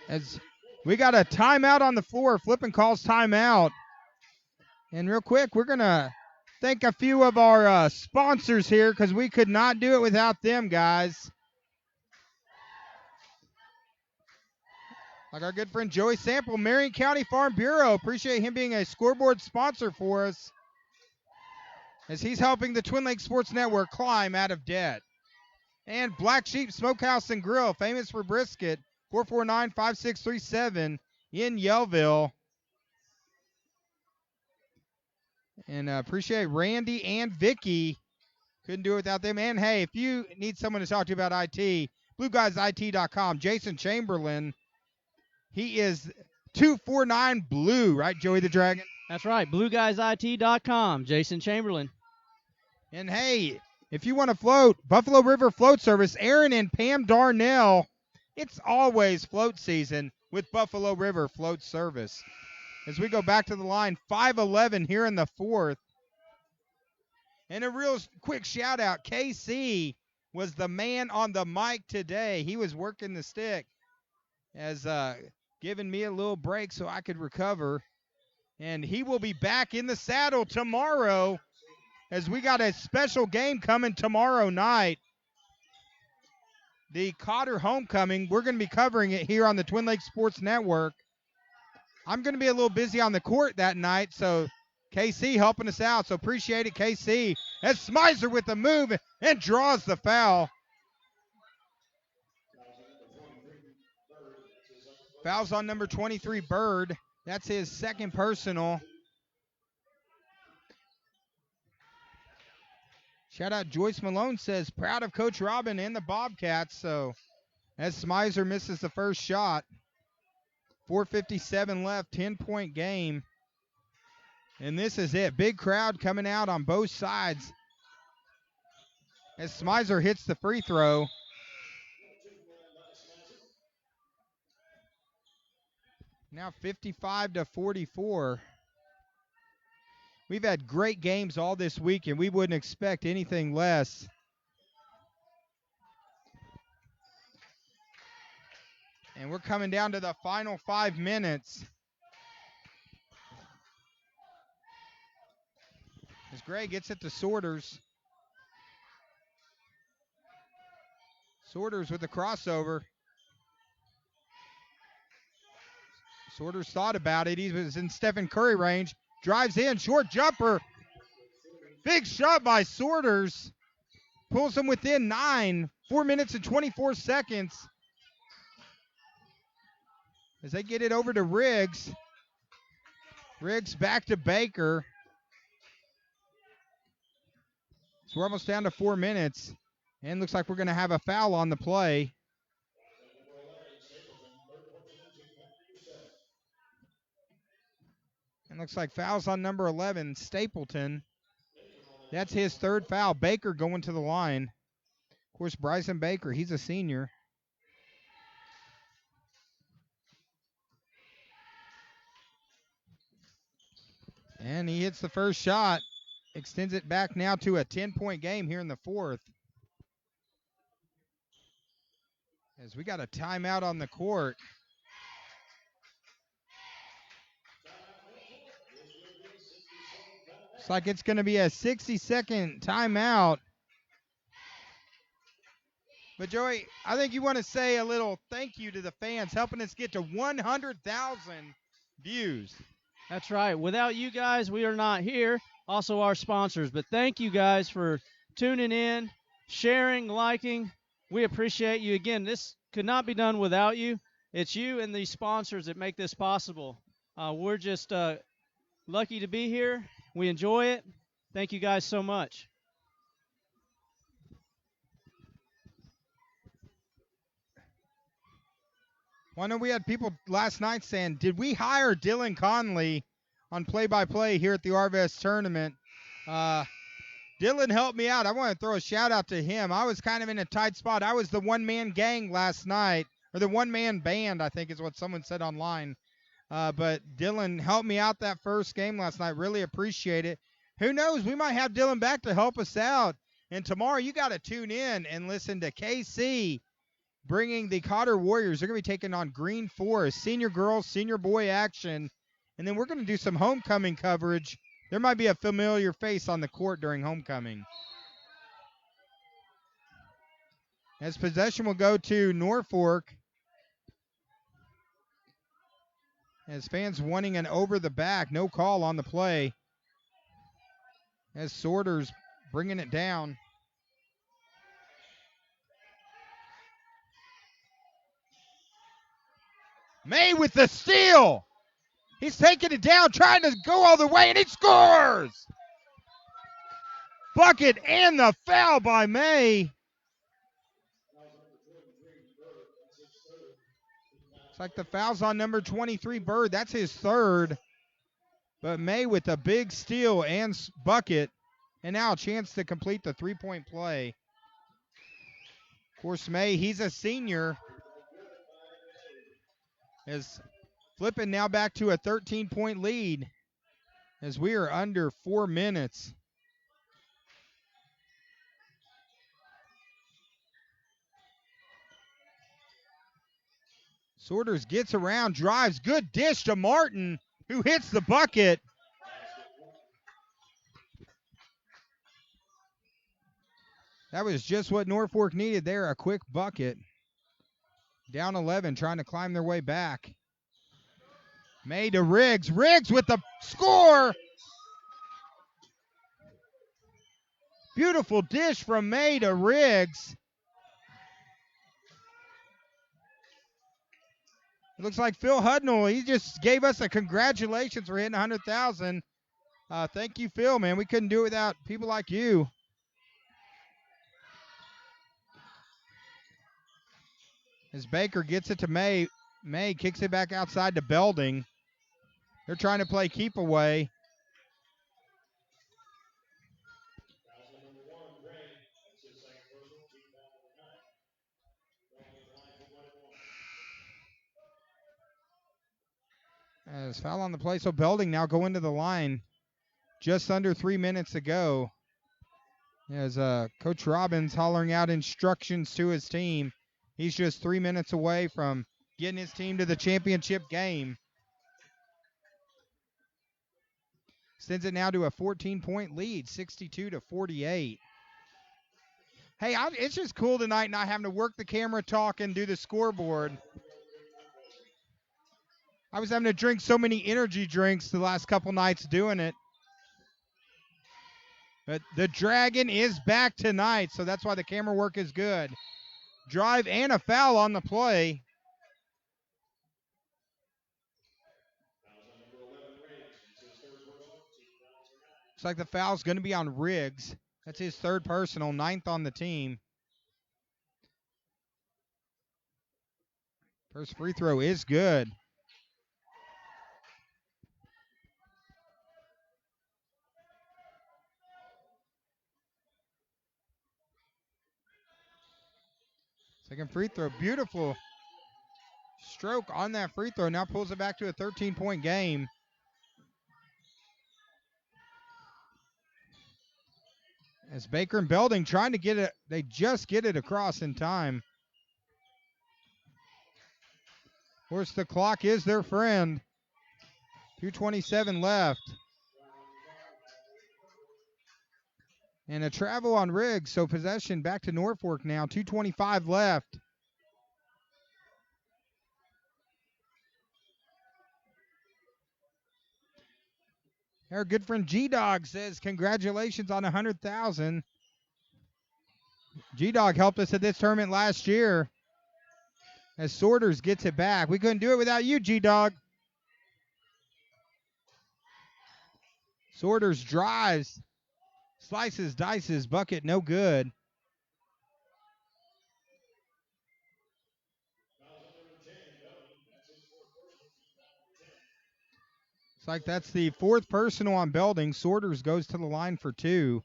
As we got a timeout on the floor. Flippin' calls timeout. And real quick, we're going to thank a few of our sponsors here because we could not do it without them, guys. Like our good friend Joey Sample, Marion County Farm Bureau. Appreciate him being a scoreboard sponsor for us as he's helping the Twin Lakes Sports Network climb out of debt. And Black Sheep Smokehouse and Grill, famous for brisket, 449-5637 in Yellville. And appreciate Randy and Vicky. Couldn't do it without them. And hey, if you need someone to talk to about IT, BlueGuysIT.com. Jason Chamberlain. He is 249 Blue, right, Joey the Dragon? That's right, BlueGuysIT.com, Jason Chamberlain. And hey, If you want to float, Buffalo River Float Service, Aaron and Pam Darnell. It's always float season with Buffalo River Float Service. As we go back to the line, 5:11 here in the fourth. And a real quick shout out, KC was the man on the mic today. He was working the stick, as giving me a little break so I could recover. And he will be back in the saddle tomorrow, as we got a special game coming tomorrow night. The Cotter Homecoming. We're going to be covering it here on the Twin Lakes Sports Network. I'm going to be a little busy on the court that night, so KC helping us out. So appreciate it, KC. As Smizer with the move and draws the foul. Fouls on number 23, Bird. That's his second personal. Shout out Joyce Malone says, proud of Coach Robin and the Bobcats. So as Smizer misses the first shot, 4:57 left, 10-point game. And this is it. Big crowd coming out on both sides as Smizer hits the free throw. Now 55-44. We've had great games all this week, and we wouldn't expect anything less. And we're coming down to the final 5 minutes. As Gray gets it to Sorters. Sorters with the crossover. Sorters thought about it. He was in Stephen Curry range. Drives in, short jumper. Big shot by Sorters. Pulls him within 9. 4 minutes and 24 seconds. As they get it over to Riggs. Riggs back to Baker. So we're almost down to 4 minutes. And looks like we're going to have a foul on the play. And looks like fouls on number 11, Stapleton. That's his third foul. Baker going to the line. Of course, Bryson Baker, he's a senior. And he hits the first shot. Extends it back now to a 10-point game here in the fourth. As we got a timeout on the court. Looks like it's going to be a 60-second timeout. But, Joey, I think you want to say a little thank you to the fans helping us get to 100,000 views. That's right. Without you guys, we are not here. Also our sponsors. But thank you guys for tuning in, sharing, liking. We appreciate you. Again, this could not be done without you. It's you and the sponsors that make this possible. We're just lucky to be here. We enjoy it. Thank you guys so much. Well, I know we had people last night saying, did we hire Dylan Conley on play-by-play here at the Arvest tournament? Dylan helped me out. I want to throw a shout-out to him. I was kind of in a tight spot. I was the one-man gang last night, or the one-man band, I think is what someone said online. But Dylan helped me out that first game last night. Really appreciate it. Who knows? We might have Dylan back to help us out. And tomorrow you got to tune in and listen to KC bringing the Cotter Warriors. They're going to be taking on Green Forest, senior girls, senior boy action. And then we're going to do some homecoming coverage. There might be a familiar face on the court during homecoming. As possession will go to Norfork. As fans wanting an over the back. No call on the play. As Sorters bringing it down. May with the steal. He's taking it down, trying to go all the way, and he scores! Bucket and the foul by May. It's like the foul's on number 23, Bird. That's his third. But May with a big steal and bucket. And now a chance to complete the three-point play. Of course, May, he's a senior. As Flippin now back to a 13-point lead as we are under 4 minutes. Sorters gets around, drives, good dish to Martin, who hits the bucket. That was just what Norfork needed there, a quick bucket. Down 11, trying to climb their way back. May to Riggs. Riggs with the score. Beautiful dish from May to Riggs. It looks like Phil Hudnall, he just gave us a congratulations for hitting 100,000. Thank you, Phil, man. We couldn't do it without people like you. As Baker gets it to May, May kicks it back outside to Belding. They're trying to play keep away. As foul on the play, so Belding now going to the line. Just under 3 minutes to go. As Coach Robbins hollering out instructions to his team. He's just 3 minutes away from getting his team to the championship game. Sends it now to a 14-point lead, 62-48. Hey, it's just cool tonight not having to work the camera, talk, and do the scoreboard. I was having to drink so many energy drinks the last couple nights doing it. But the Dragon is back tonight, so that's why the camera work is good. Drive and a foul on the play. Looks like the foul's going to be on Riggs. That's his third personal, 9th on the team. First free throw is good. Second free throw, beautiful stroke on that free throw. Now pulls it back to a 13-point game. As Baker and Belding trying to get it, they just get it across in time. Of course, the clock is their friend. 2:27 left. And a travel on Riggs, so possession back to Norfork now. 2:25 left. Our good friend G-Dog says, congratulations on 100,000. G-Dog helped us at this tournament last year. As Sorters gets it back. We couldn't do it without you, G-Dog. Sorters drives. Slices, dices, bucket, no good. It's like that's the fourth personal on Belding. Sorters goes to the line for 2.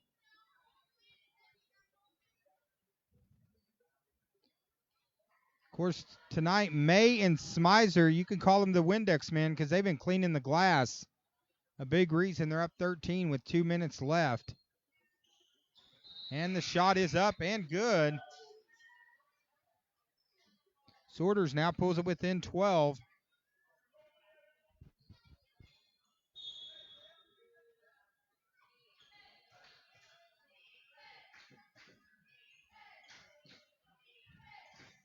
Of course, tonight, May and Smizer, you can call them the Windex men because they've been cleaning the glass. A big reason they're up 13 with 2 minutes left. And the shot is up and good. Sorters now pulls it within 12.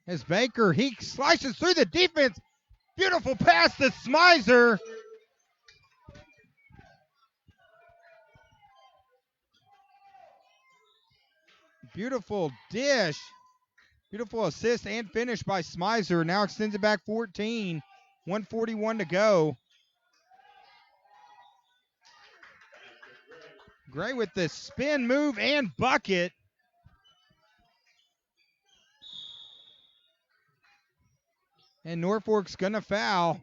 As Baker, he slices through the defense. Beautiful pass to Smizer. Beautiful dish. Beautiful assist and finish by Smizer. Now extends it back 14. 1:41 to go. Gray with the spin move and bucket. And Norfolk's going to foul.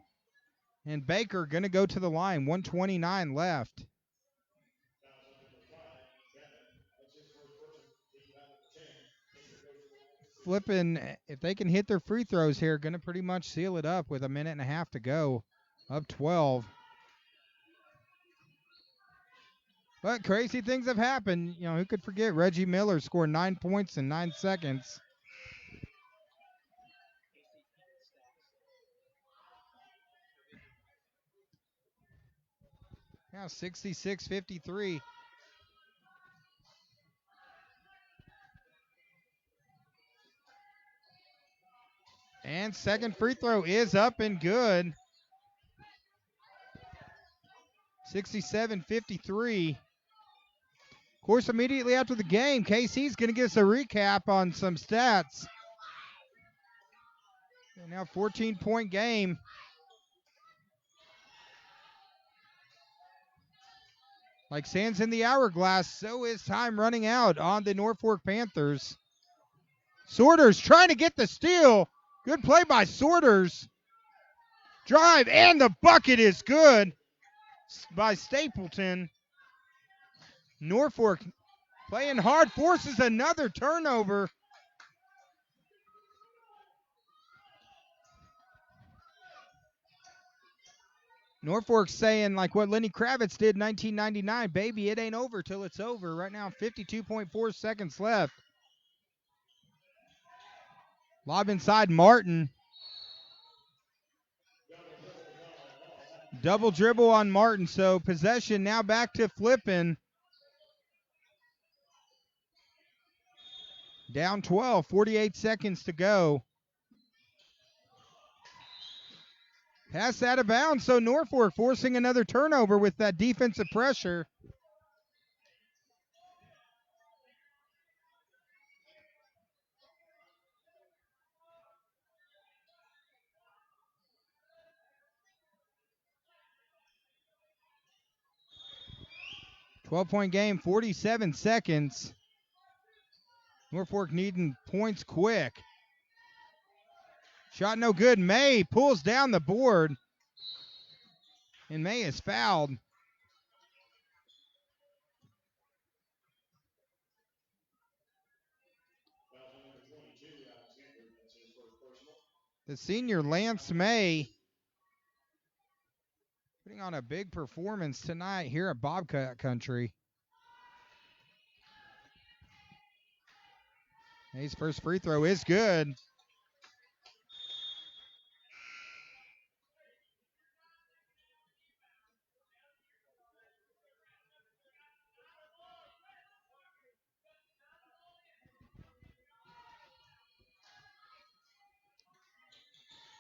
And Baker going to go to the line. 1:29 left. Flippin, if they can hit their free throws here, going to pretty much seal it up with a minute and a half to go. Up 12. But crazy things have happened. You know, who could forget Reggie Miller scored 9 points in 9 seconds. Now 66-53. And second free throw is up and good. 67-53. Of course, immediately after the game, KC's going to give us a recap on some stats. And now 14-point game. Like sands in the hourglass, so is time running out on the Norfork Panthers. Sorters trying to get the steal. Good play by Sorters. Drive, and the bucket is good by Stapleton. Norfork playing hard, forces another turnover. Norfolk saying like what Lenny Kravitz did in 1999, baby, it ain't over till it's over. Right now, 52.4 seconds left. Lob inside Martin. Double dribble on Martin, so possession now back to Flippin. Down 12, 48 seconds to go. Pass out of bounds, so Norfolk forcing another turnover with that defensive pressure. .point game, 47 seconds. Norfolk needing points quick. Shot no good. May pulls down the board. And May is fouled. The senior Lance May putting on a big performance tonight here at Bobcat Country. May's first free throw is good.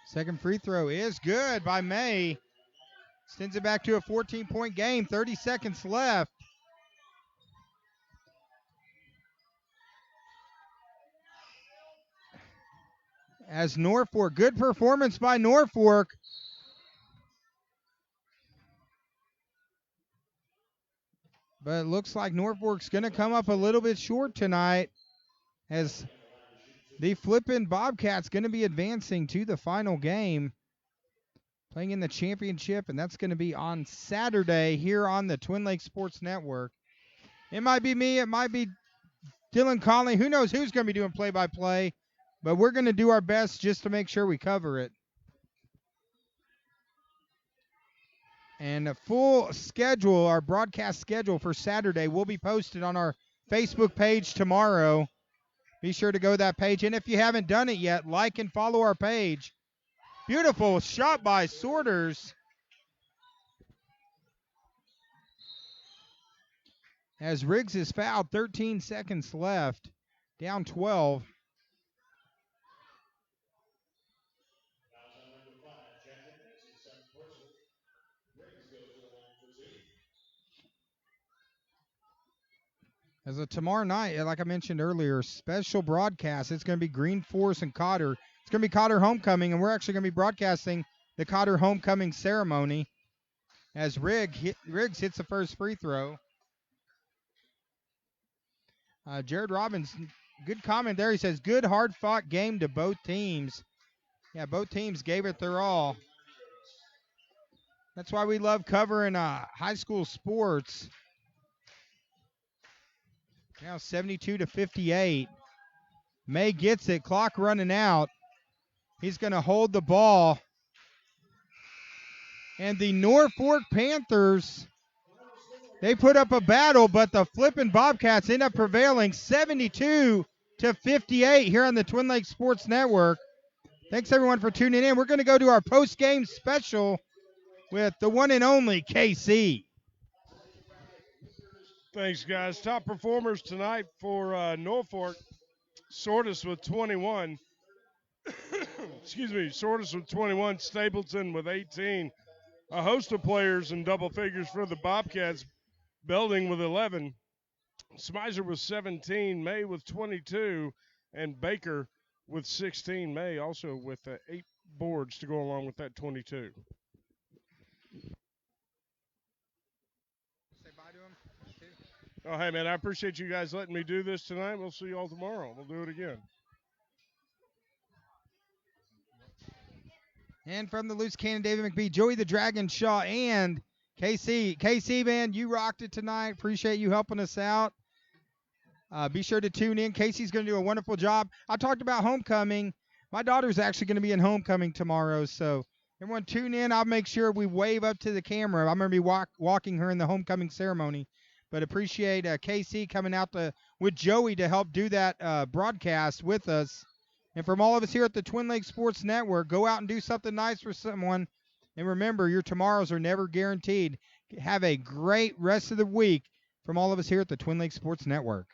Second free throw is good by May. Sends it back to a 14-point game, 30 seconds left. As Norfolk, good performance by Norfolk. But it looks like Norfolk's going to come up a little bit short tonight as the Flippin' Bobcats going to be advancing to the final game, playing in the championship, and that's going to be on Saturday here on the Twin Lakes Sports Network. It might be me, it might be Dylan Conley. Who knows who's going to be doing play-by-play, but we're going to do our best just to make sure we cover it. And a full schedule, our broadcast schedule for Saturday, will be posted on our Facebook page tomorrow. Be sure to go to that page. And if you haven't done it yet, like and follow our page. Beautiful shot by Sorters. As Riggs is fouled, 13 seconds left. Down 12. As of tomorrow night, like I mentioned earlier, special broadcast. It's going to be Green Forest and Cotter. It's going to be Cotter Homecoming, and we're actually going to be broadcasting the Cotter Homecoming ceremony as Riggs hits the first free throw. Jared Robbins, good comment there. He says, good, hard-fought game to both teams. Yeah, both teams gave it their all. That's why we love covering high school sports. Now 72-58. May gets it. Clock running out. He's going to hold the ball. And the Norfork Panthers, they put up a battle, but the Flippin' Bobcats end up prevailing 72-58 here on the Twin Lakes Sports Network. Thanks, everyone, for tuning in. We're going to go to our post-game special with the one and only KC. Thanks, guys. Top performers tonight for Norfolk. Sortis with 21. Excuse me. Sortis with 21. Stapleton with 18. A host of players in double figures for the Bobcats. Belding with 11. Smizer with 17. May with 22. And Baker with 16. May also with 8 boards to go along with that 22. Oh, hey, man, I appreciate you guys letting me do this tonight. We'll see you all tomorrow. We'll do it again. And from the Loose Cannon, David McBee, Joey the Dragon Shaw, and KC. KC, man, you rocked it tonight. Appreciate you helping us out. Be sure to tune in. Casey's going to do a wonderful job. I talked about homecoming. My daughter's actually going to be in homecoming tomorrow, so everyone tune in. I'll make sure we wave up to the camera. I'm going to be walking her in the homecoming ceremony. But appreciate KC coming out with Joey to help do that broadcast with us. And from all of us here at the Twin Lakes Sports Network, go out and do something nice for someone. And remember, your tomorrows are never guaranteed. Have a great rest of the week from all of us here at the Twin Lakes Sports Network.